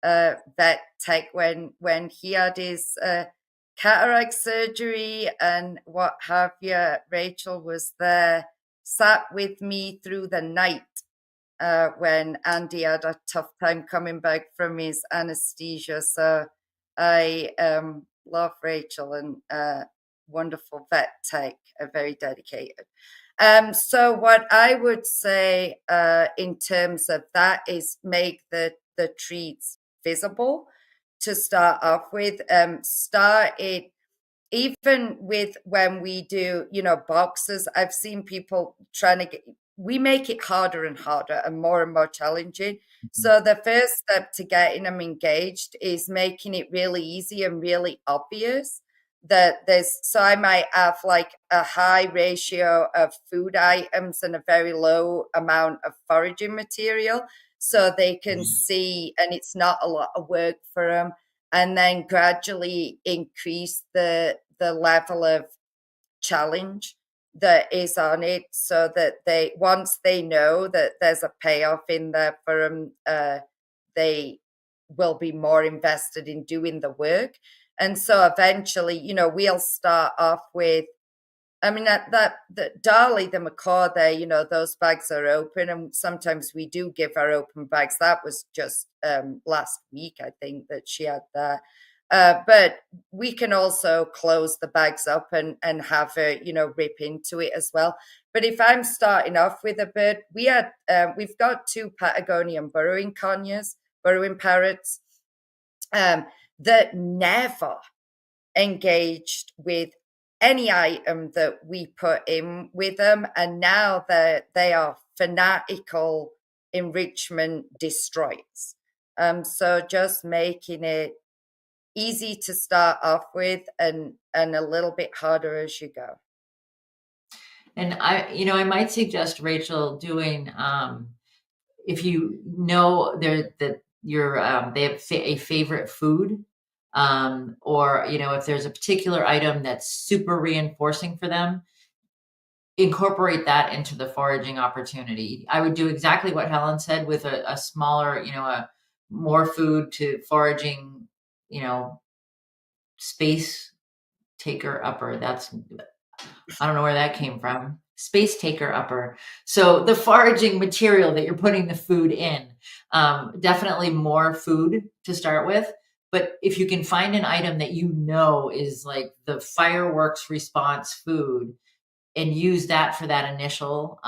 S2: vet tech when he had his cataract surgery and what have you. Rachel was there, sat with me through the night when Andy had a tough time coming back from his anesthesia. So I love Rachel and wonderful vet tech, very dedicated. So what I would say in terms of that is make the treats visible to start off with. Start it even with when we do, boxes. I've seen people trying to we make it harder and harder and more challenging. So the first step to getting them engaged is making it really easy and really obvious that so I might have like a high ratio of food items and a very low amount of foraging material so they can see, and it's not a lot of work for them, and then gradually increase the level of challenge that is on it so that they, once they know that there's a payoff in there for them, they will be more invested in doing the work. And so eventually, we'll start off with, I mean, the Dolly, the macaw there, those bags are open, and sometimes we do give our open bags. That was just last week, I think, that she had that. But we can also close the bags up and have her, rip into it as well. But if I'm starting off with a bird, we've got 2 Patagonian burrowing conures, burrowing parrots, that never engaged with any item that we put in with them, and now they are fanatical enrichment destroyers. So just making it easy to start off with and a little bit harder as you go.
S1: And I might suggest, Rachel, doing if you know that they have a favorite food, or if there's a particular item that's super reinforcing for them, incorporate that into the foraging opportunity. I would do exactly what Helen said with a smaller, a more food to foraging, space taker upper. I don't know where that came from. Space taker upper. So the foraging material that you're putting the food in, definitely more food to start with. But if you can find an item that is like the fireworks response food, and use that for that initial,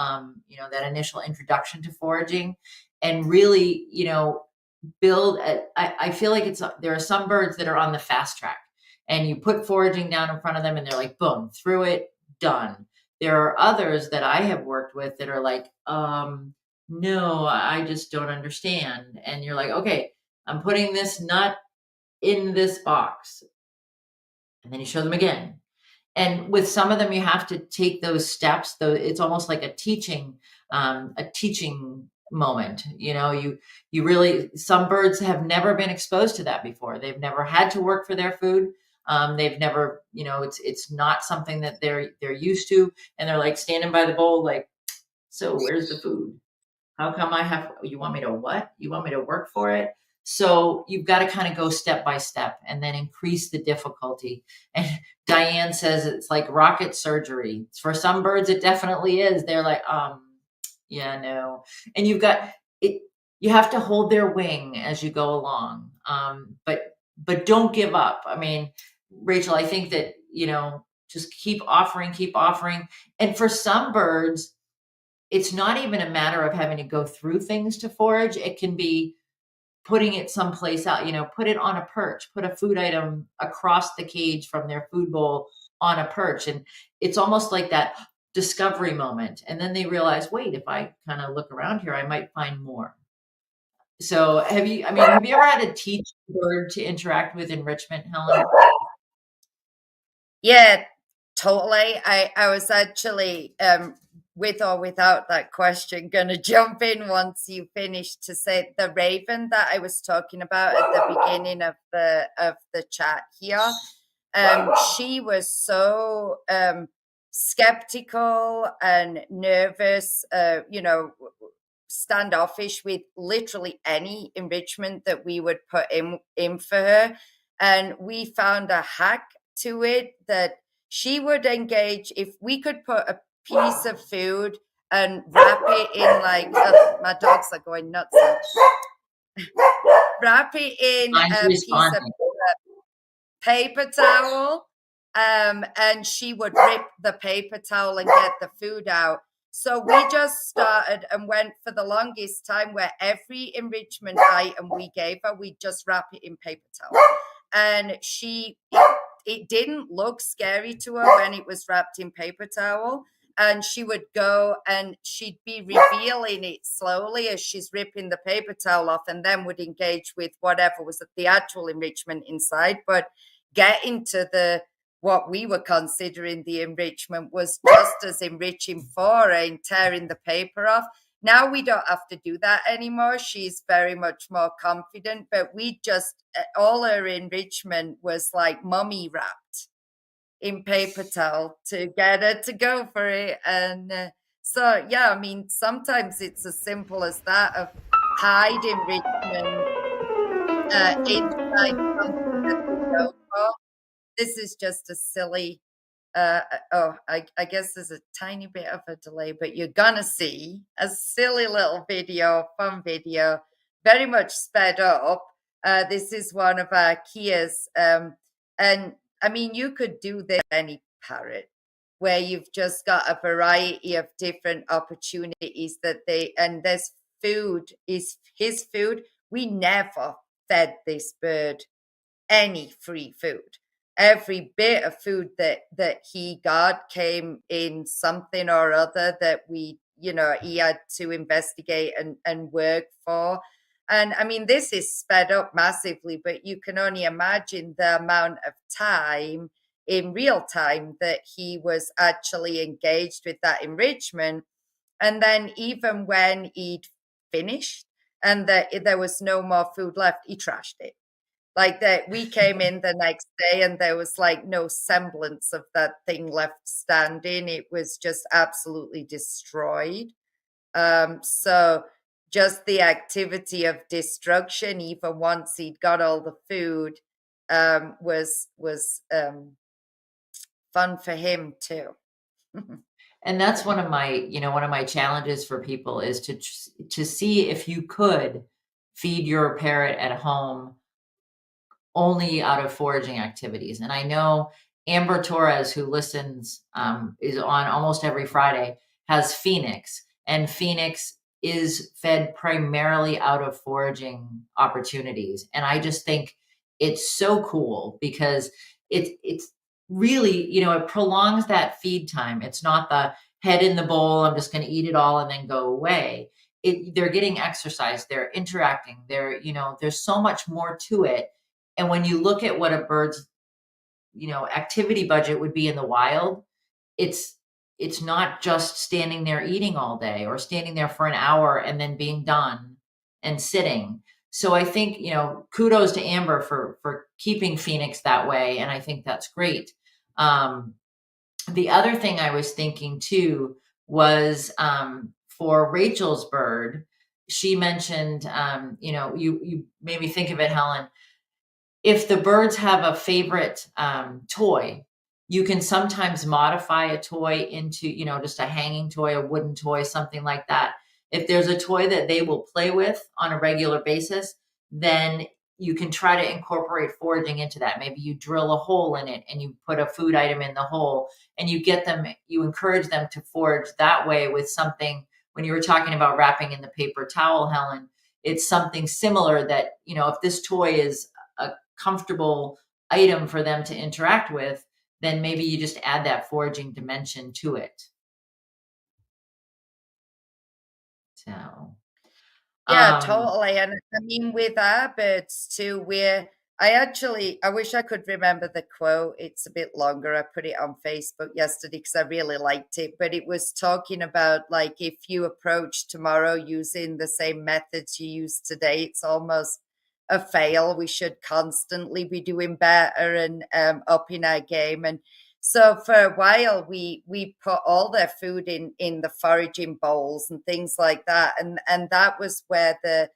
S1: introduction to foraging, and really, build. I feel like there are some birds that are on the fast track, and you put foraging down in front of them, and they're like, boom, through it, done. There are others that I have worked with that are like, no, I just don't understand. And you're like, okay, I'm putting this nut in this box. And then you show them again. And with some of them, you have to take those steps, though. It's almost like a teaching moment. You really, some birds have never been exposed to that before. They've never had to work for their food. They've never, it's not something that they're used to. And they're like standing by the bowl, like, so where's the food? How come you want me to what? You want me to work for it? So you've got to kind of go step by step and then increase the difficulty. And Diane says it's like rocket surgery. For some birds, it definitely is. They're like, yeah, no. And you have to hold their wing as you go along. But don't give up. I mean, Rachel, I think that, just keep offering. And for some birds, it's not even a matter of having to go through things to forage. It can be putting it someplace out, put it on a perch, put a food item across the cage from their food bowl on a perch. And it's almost like that discovery moment. And then they realize, wait, if I kind of look around here, I might find more. So have you ever had to teach a bird to interact with enrichment, Helen?
S2: Yeah, totally. I was actually, with or without that question, going to jump in once you finished to say the raven that I was talking about at the beginning of the chat here. She was so skeptical and nervous, standoffish with literally any enrichment that we would put in for her. And we found a hack to it that she would engage if we could put a piece of food and wrap it in like, my dogs are going nuts. Wrap it in
S1: Mine's
S2: a piece of
S1: responding.
S2: paper towel, and she would rip the paper towel and get the food out. So we just started and went for the longest time where every enrichment item we gave her, we just wrap it in paper towel. And it didn't look scary to her when it was wrapped in paper towel. And she would go and she'd be revealing it slowly as she's ripping the paper towel off, and then would engage with whatever was the actual enrichment inside. But getting to the what we were considering the enrichment was just as enriching for her in tearing the paper off. Now we don't have to do that anymore. She's very much more confident, but we just, all her enrichment was like mummy wrapped in paper towel to get her to go for it. And so, yeah, I mean, sometimes it's as simple as that of hide enrichment inside something that we go for. This is just a silly, I guess there's a tiny bit of a delay, but you're gonna see a silly little video, fun video, very much sped up. This is one of our Kias. And I mean, you could do this with any parrot where you've just got a variety of different opportunities and this food is his food. We never fed this bird any free food. Every bit of food that he got came in something or other that he had to investigate and work for. And I mean, this is sped up massively, but you can only imagine the amount of time in real time that he was actually engaged with that enrichment. And then even when he'd finished and that there was no more food left, he trashed it. Like that, we came in the next day and there was like no semblance of that thing left standing. It was just absolutely destroyed. So just the activity of destruction, even once he'd got all the food, was fun for him too.
S1: And that's one of my challenges for people is to see if you could feed your parrot at home only out of foraging activities. And I know Amber Torres, who listens, is on almost every Friday, has Phoenix, and Phoenix is fed primarily out of foraging opportunities. And I just think it's so cool because it's really, it prolongs that feed time. It's not the head in the bowl, I'm just going to eat it all and then go away. They're getting exercise, they're interacting, there's so much more to it. And when you look at what a bird's, activity budget would be in the wild, it's not just standing there eating all day or standing there for an hour and then being done and sitting. So I think, kudos to Amber for keeping Phoenix that way. And I think that's great. The other thing I was thinking too was for Rachel's bird, she mentioned, you made me think of it, Helen. If the birds have a favorite toy, you can sometimes modify a toy into, just a hanging toy, a wooden toy, something like that. If there's a toy that they will play with on a regular basis, then you can try to incorporate foraging into that. Maybe you drill a hole in it and you put a food item in the hole and you encourage them to forage that way with something. When you were talking about wrapping in the paper towel, Helen, it's something similar that, if this toy is a comfortable item for them to interact with, then maybe you just add that foraging dimension to it. So,
S2: Yeah, totally. And I mean, with our birds too, I wish I could remember the quote. It's a bit longer. I put it on Facebook yesterday because I really liked it. But it was talking about like if you approach tomorrow using the same methods you use today, it's almost a fail. We should constantly be doing better and upping our game. And so for a while, we put all their food in the foraging bowls and things like that, and that was where the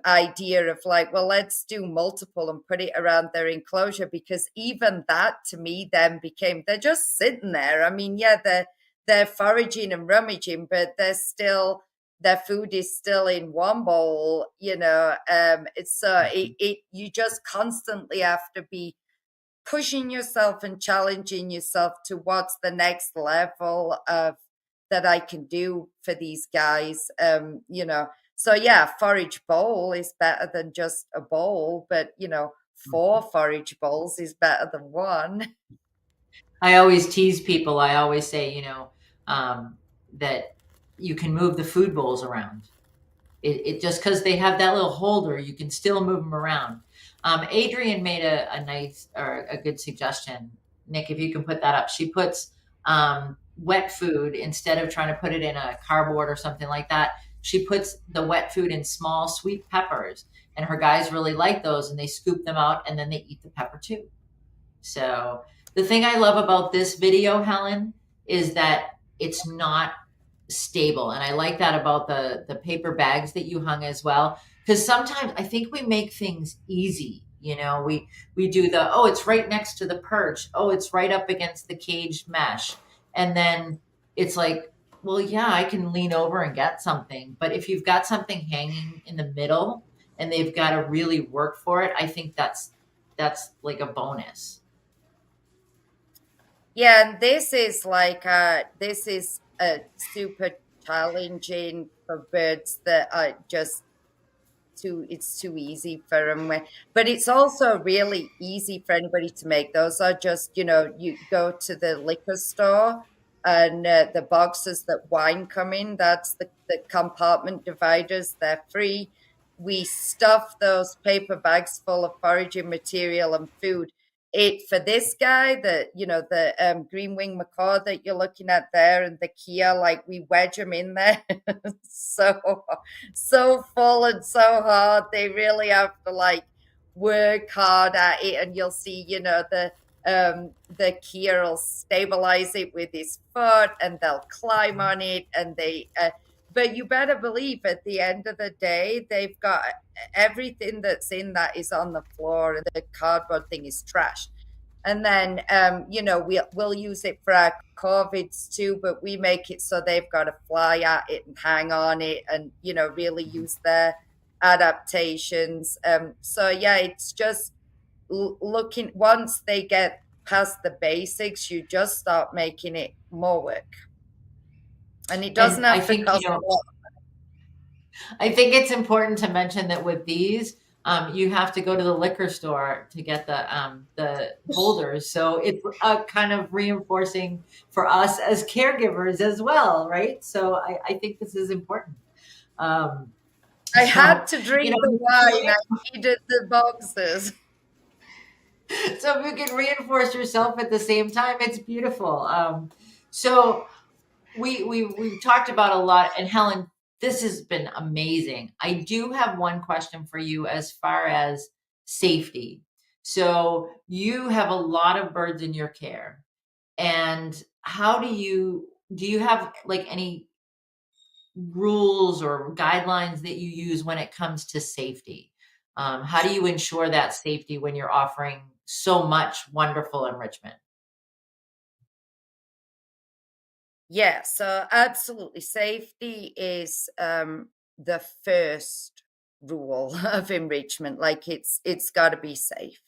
S2: idea of like, well, let's do multiple and put it around their enclosure, because even that to me then became they're just sitting there. I mean, yeah, they're foraging and rummaging, but their food is still in one bowl, you just constantly have to be pushing yourself and challenging yourself to what's the next level of that I can do for these guys. So yeah, forage bowl is better than just a bowl, but 4 forage bowls is better than 1.
S1: I always tease people. I always say, that you can move the food bowls around. It just because they have that little holder, you can still move them around. Adrian made a nice or a good suggestion. Nick, if you can put that up, she puts wet food instead of trying to put it in a cardboard or something like that. She puts the wet food in small sweet peppers, and her guys really like those, and they scoop them out and then they eat the pepper too. So the thing I love about this video, Helen, is that it's not stable. And I like that about the paper bags that you hung as well. Because sometimes I think we make things easy. We do oh, it's right next to the perch. Oh, it's right up against the caged mesh. And then it's like, well, yeah, I can lean over and get something. But if you've got something hanging in the middle and they've got to really work for it, I think that's like a bonus.
S2: Yeah, and this is super challenging for birds that are just it's too easy for them. But it's also really easy for anybody to make. Those are just, you go to the liquor store and the boxes that wine come in, that's the compartment dividers. They're free. We stuff those paper bags full of foraging material and food. For this guy, the green wing macaw that you're looking at there, and the Kia, like we wedge them in there, so full and so hard. They really have to like work hard at it, and you'll see, the Kia will stabilize it with his foot, and they'll climb on it, and but you better believe at the end of the day, they've got everything that's in that is on the floor, and the cardboard thing is trash. And then, we'll use it for our corvids too, but we make it so they've got to fly at it and hang on it, and really use their adaptations. So yeah, it's just looking. Once they get past the basics, you just start making it more work. And it doesn't
S1: I
S2: have to
S1: think,
S2: cost a lot.
S1: I think it's important to mention that with these, you have to go to the liquor store to get the holders. So it's kind of reinforcing for us as caregivers as well, right? So I think this is important.
S2: I had to drink the wine. I needed the boxes.
S1: So if you can reinforce yourself at the same time, it's beautiful. So we've talked about a lot, and Helen, this has been amazing. I do have one question for you as far as safety. So you have a lot of birds in your care, and how do you have like any rules or guidelines that you use when it comes to safety? How do you ensure that safety when you're offering so much wonderful enrichment?
S2: Yeah, so absolutely. Safety is the first rule of enrichment. Like it's got to be safe.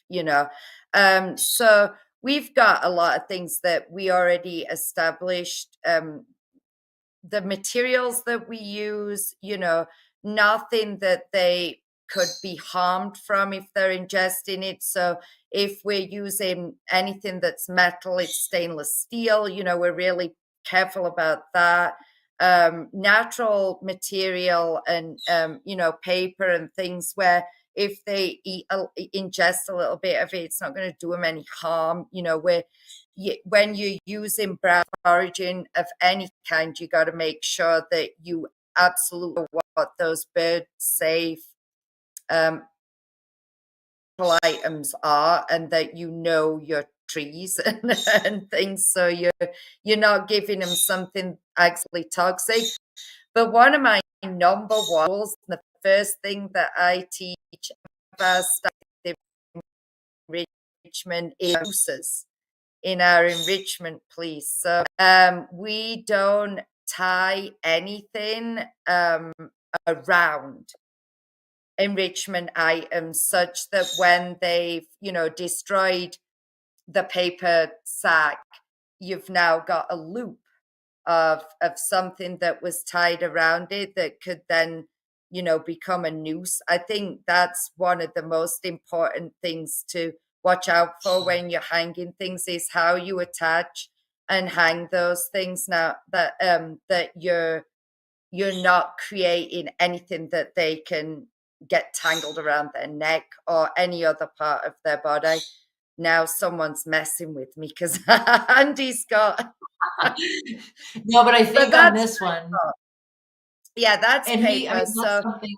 S2: So we've got a lot of things that we already established. The materials that we use, nothing that they could be harmed from if they're ingesting it. So if we're using anything that's metal, it's stainless steel, we're really careful about that. Natural material and, paper and things where if they ingest a little bit of it, it's not going to do them any harm. When you're using brown foraging of any kind, you got to make sure that you absolutely know what those bird safe items are, and that your trees and things, so you're not giving them something actually toxic. But one of my number one rules, the first thing that I teach about enrichment is uses. in our enrichment, please. So we don't tie anything around enrichment items such that when they've, destroyed the paper sack, you've now got a loop of something that was tied around it that could then, become a noose. I think that's one of the most important things to watch out for when you're hanging things, is how you attach and hang those things, now that that you're not creating anything that they can get tangled around their neck or any other part of their body. Now someone's messing with me because Andy's got.
S1: No, but I
S2: But
S1: think on
S2: that's
S1: this one,
S2: that's
S1: and I
S2: paper.
S1: mean, that's
S2: So
S1: something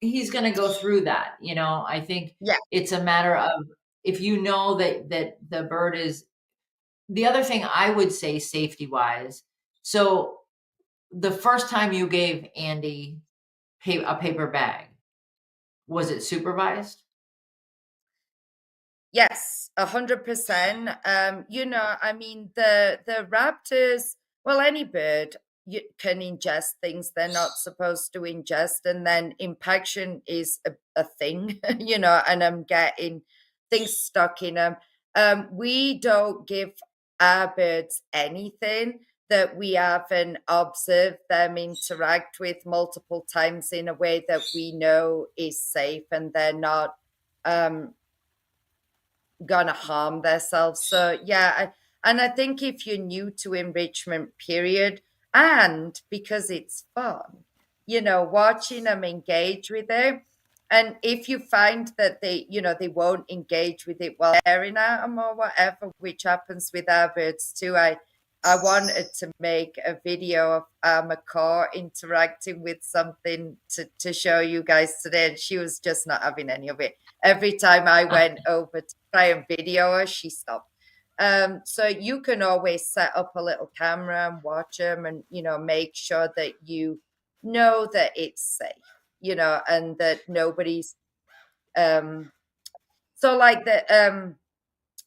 S1: he's going to go through that. I think
S2: yeah,
S1: it's a matter of, if you know that the bird is, the other thing I would say safety wise. So the first time you gave Andy a paper bag, was it supervised?
S2: yes, 100%. I mean, the raptors, well, any bird can ingest things they're not supposed to ingest, and then impaction is a thing, and I'm getting things stuck in them. We don't give our birds anything that we haven't observed them interact with multiple times in a way that we know is safe, and they're not gonna harm themselves. So yeah, and I think if you're new to enrichment, period, and because it's fun, watching them engage with it. And if you find that they won't engage with it while staring at them or whatever, which happens with our birds too. I wanted to make a video of a macaw interacting with something to show you guys today, and she was just not having any of it. Every time I went over to try and video her, she stopped. So you can always set up a little camera and watch them, and make sure that you know that it's safe, and that nobody's so like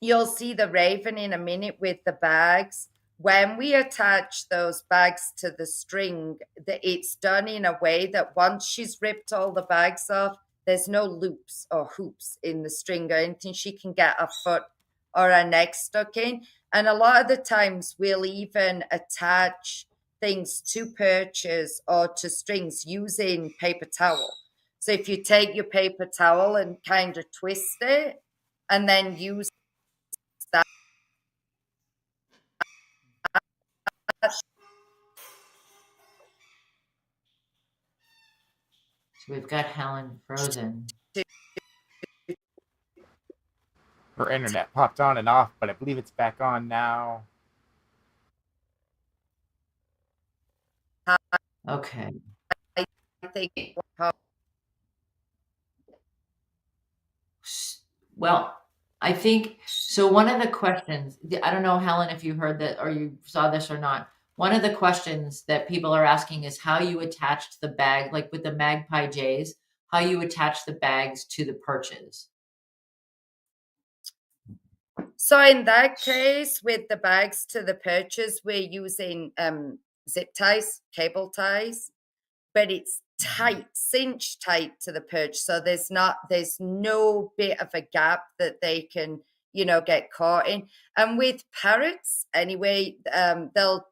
S2: you'll see the raven in a minute with the bags. When we attach those bags to the string, it's done in a way that once she's ripped all the bags off, there's no loops or hoops in the string or anything she can get her foot or her neck stuck in. And a lot of the times we'll even attach things to perches or to strings using paper towel. So if you take your paper towel and kind of twist it and then use that.
S1: So we've got Helen frozen.
S4: Her internet popped on and off, but I believe it's back on now.
S1: Okay.
S2: I think.
S1: Well, I think so. One of the questions, I don't know, Helen, if you heard that or you saw this or not. One of the questions that people are asking is how you attached the bag, like with the magpie jays, how you attach the bags to the perches.
S2: So in that case, with the bags to the perches, we're using zip ties, cable ties, but it's tight, cinch tight to the perch. So there's no bit of a gap that they can, get caught in. And with parrots, anyway, they'll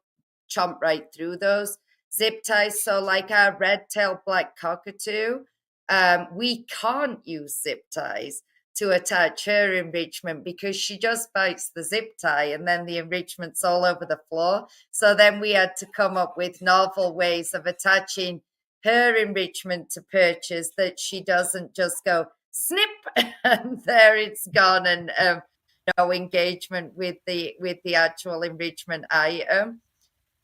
S2: chomp right through those zip ties. So like our red-tailed black cockatoo, we can't use zip ties to attach her enrichment because she just bites the zip tie and then the enrichment's all over the floor. So then we had to come up with novel ways of attaching her enrichment to perches that she doesn't just go snip and there it's gone, and no engagement with the actual enrichment item.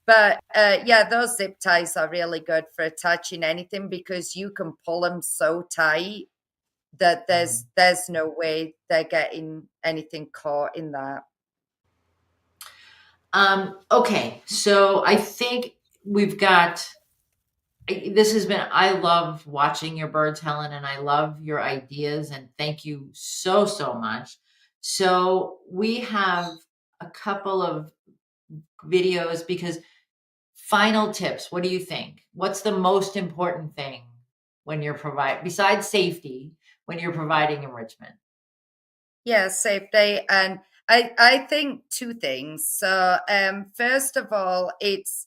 S2: But yeah, those zip ties are really good for attaching anything because you can pull them so tight that there's no way they're getting anything caught in that.
S1: Okay, so I think we've got, this has been, I love watching your birds, Helen, and I love your ideas, and thank you so much. So we have a couple of videos because final tips. What do you think? What's the most important thing when you're besides safety, when you're providing enrichment?
S2: Yeah, safety. And I think two things. So first of all, it's,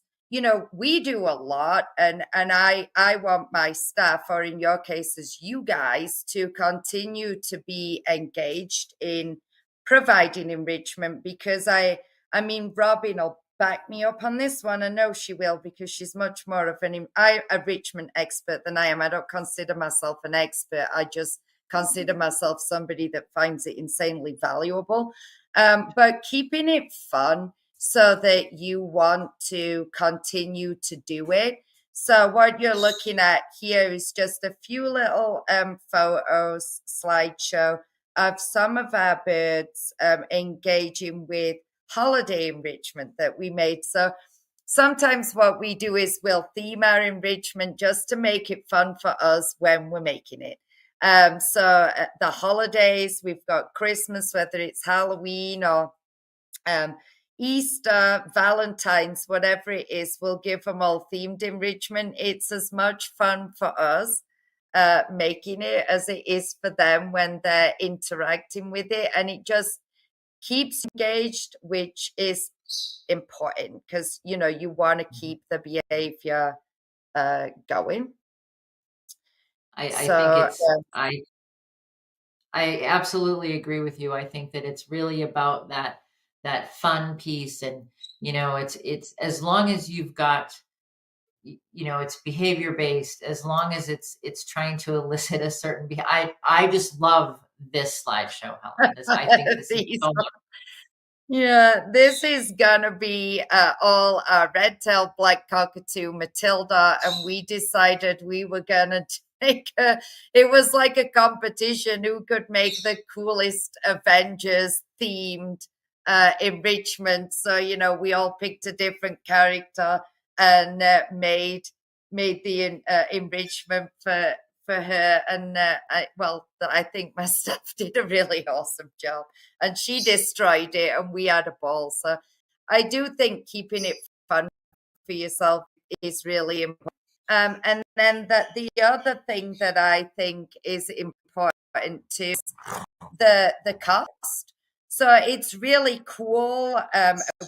S2: we do a lot, and I want my staff, or in your cases, you guys, to continue to be engaged in providing enrichment, because I mean, Robin will back me up on this one. I know she will, because she's much more of an enrichment expert than I am. I don't consider myself an expert. I just consider myself somebody that finds it insanely valuable. But keeping it fun so that you want to continue to do it. So what you're looking at here is just a few little photos, slideshow of some of our birds engaging with holiday enrichment that we made. So sometimes what we do is we'll theme our enrichment just to make it fun for us when we're making it. So the holidays, we've got Christmas, whether it's Halloween or Easter, Valentine's, whatever it is, we'll give them all themed enrichment. It's as much fun for us making it as it is for them when they're interacting with it. And it just keeps engaged, which is important, because, you want to keep the behavior going.
S1: I think
S2: So,
S1: it's I absolutely agree with you. I think that it's really about that fun piece, and it's as long as you've got it's behavior based, as long as it's trying to elicit a certain I just love this slideshow, Helen. I think this is
S2: these
S1: so much.
S2: Yeah, this is gonna be all red-tailed black cockatoo Matilda, and we decided we were gonna take it was like a competition who could make the coolest Avengers themed enrichment. So, we all picked a different character and made the enrichment for her. And I think my staff did a really awesome job, and she destroyed it, and we had a ball. So I do think keeping it fun for yourself is really important. And then the other thing that I think is important too is the cost. So it's really cool.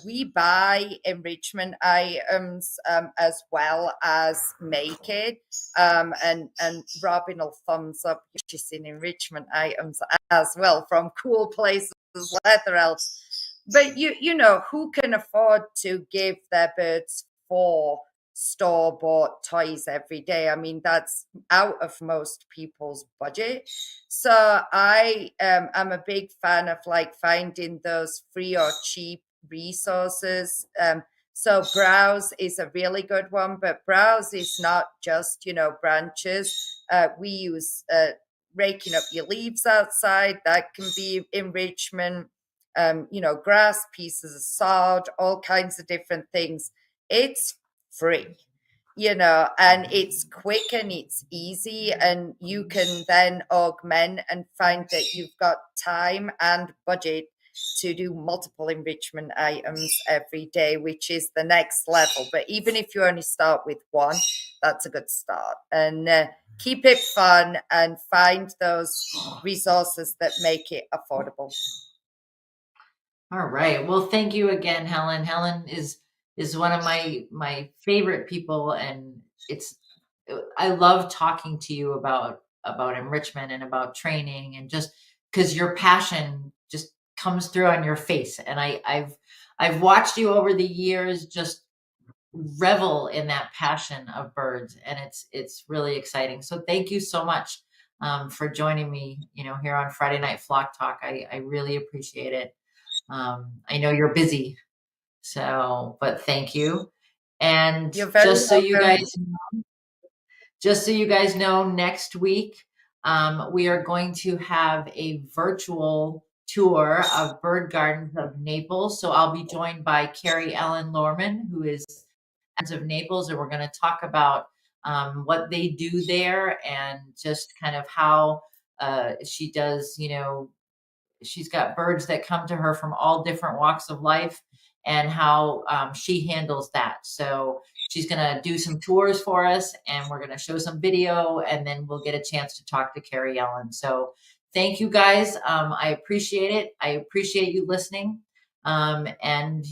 S2: We buy enrichment items as well as make it. And Robin will thumbs up purchasing enrichment items as well from cool places, Leather Elves. But who can afford to give their birds 4 store-bought toys every day? I mean, that's out of most people's budget. So I'm a big fan of like finding those free or cheap resources. So Browse is a really good one, but Browse is not just, branches. We use raking up your leaves outside. That can be enrichment. Grass, pieces of sod, all kinds of different things. It's free, and it's quick and it's easy, and you can then augment and find that you've got time and budget to do multiple enrichment items every day, which is the next level. But even if you only start with one, that's a good start. And keep it fun and find those resources that make it affordable.
S1: All right. Well, thank you again, Helen. Helen is one of my favorite people, and I love talking to you about enrichment and about training, and just because your passion just comes through on your face. And I've watched you over the years just revel in that passion of birds, and it's really exciting. So thank you so much for joining me, here on Friday Night Flock Talk. I really appreciate it. I know you're busy, but thank you. And
S2: You're very welcome.
S1: just so you guys know, next week, we are going to have a virtual tour of Bird Gardens of Naples. So I'll be joined by Carrie Ellen Lorman, who is of Naples, and we're going to talk about what they do there, and just kind of how she does, she's got birds that come to her from all different walks of life, and how she handles that. So she's going to do some tours for us, and we're going to show some video, and then we'll get a chance to talk to Carrie Ellen. So thank you guys. I appreciate it. I appreciate you listening. And,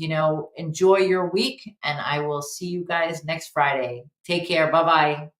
S1: enjoy your week, and I will see you guys next Friday. Take care. Bye-bye.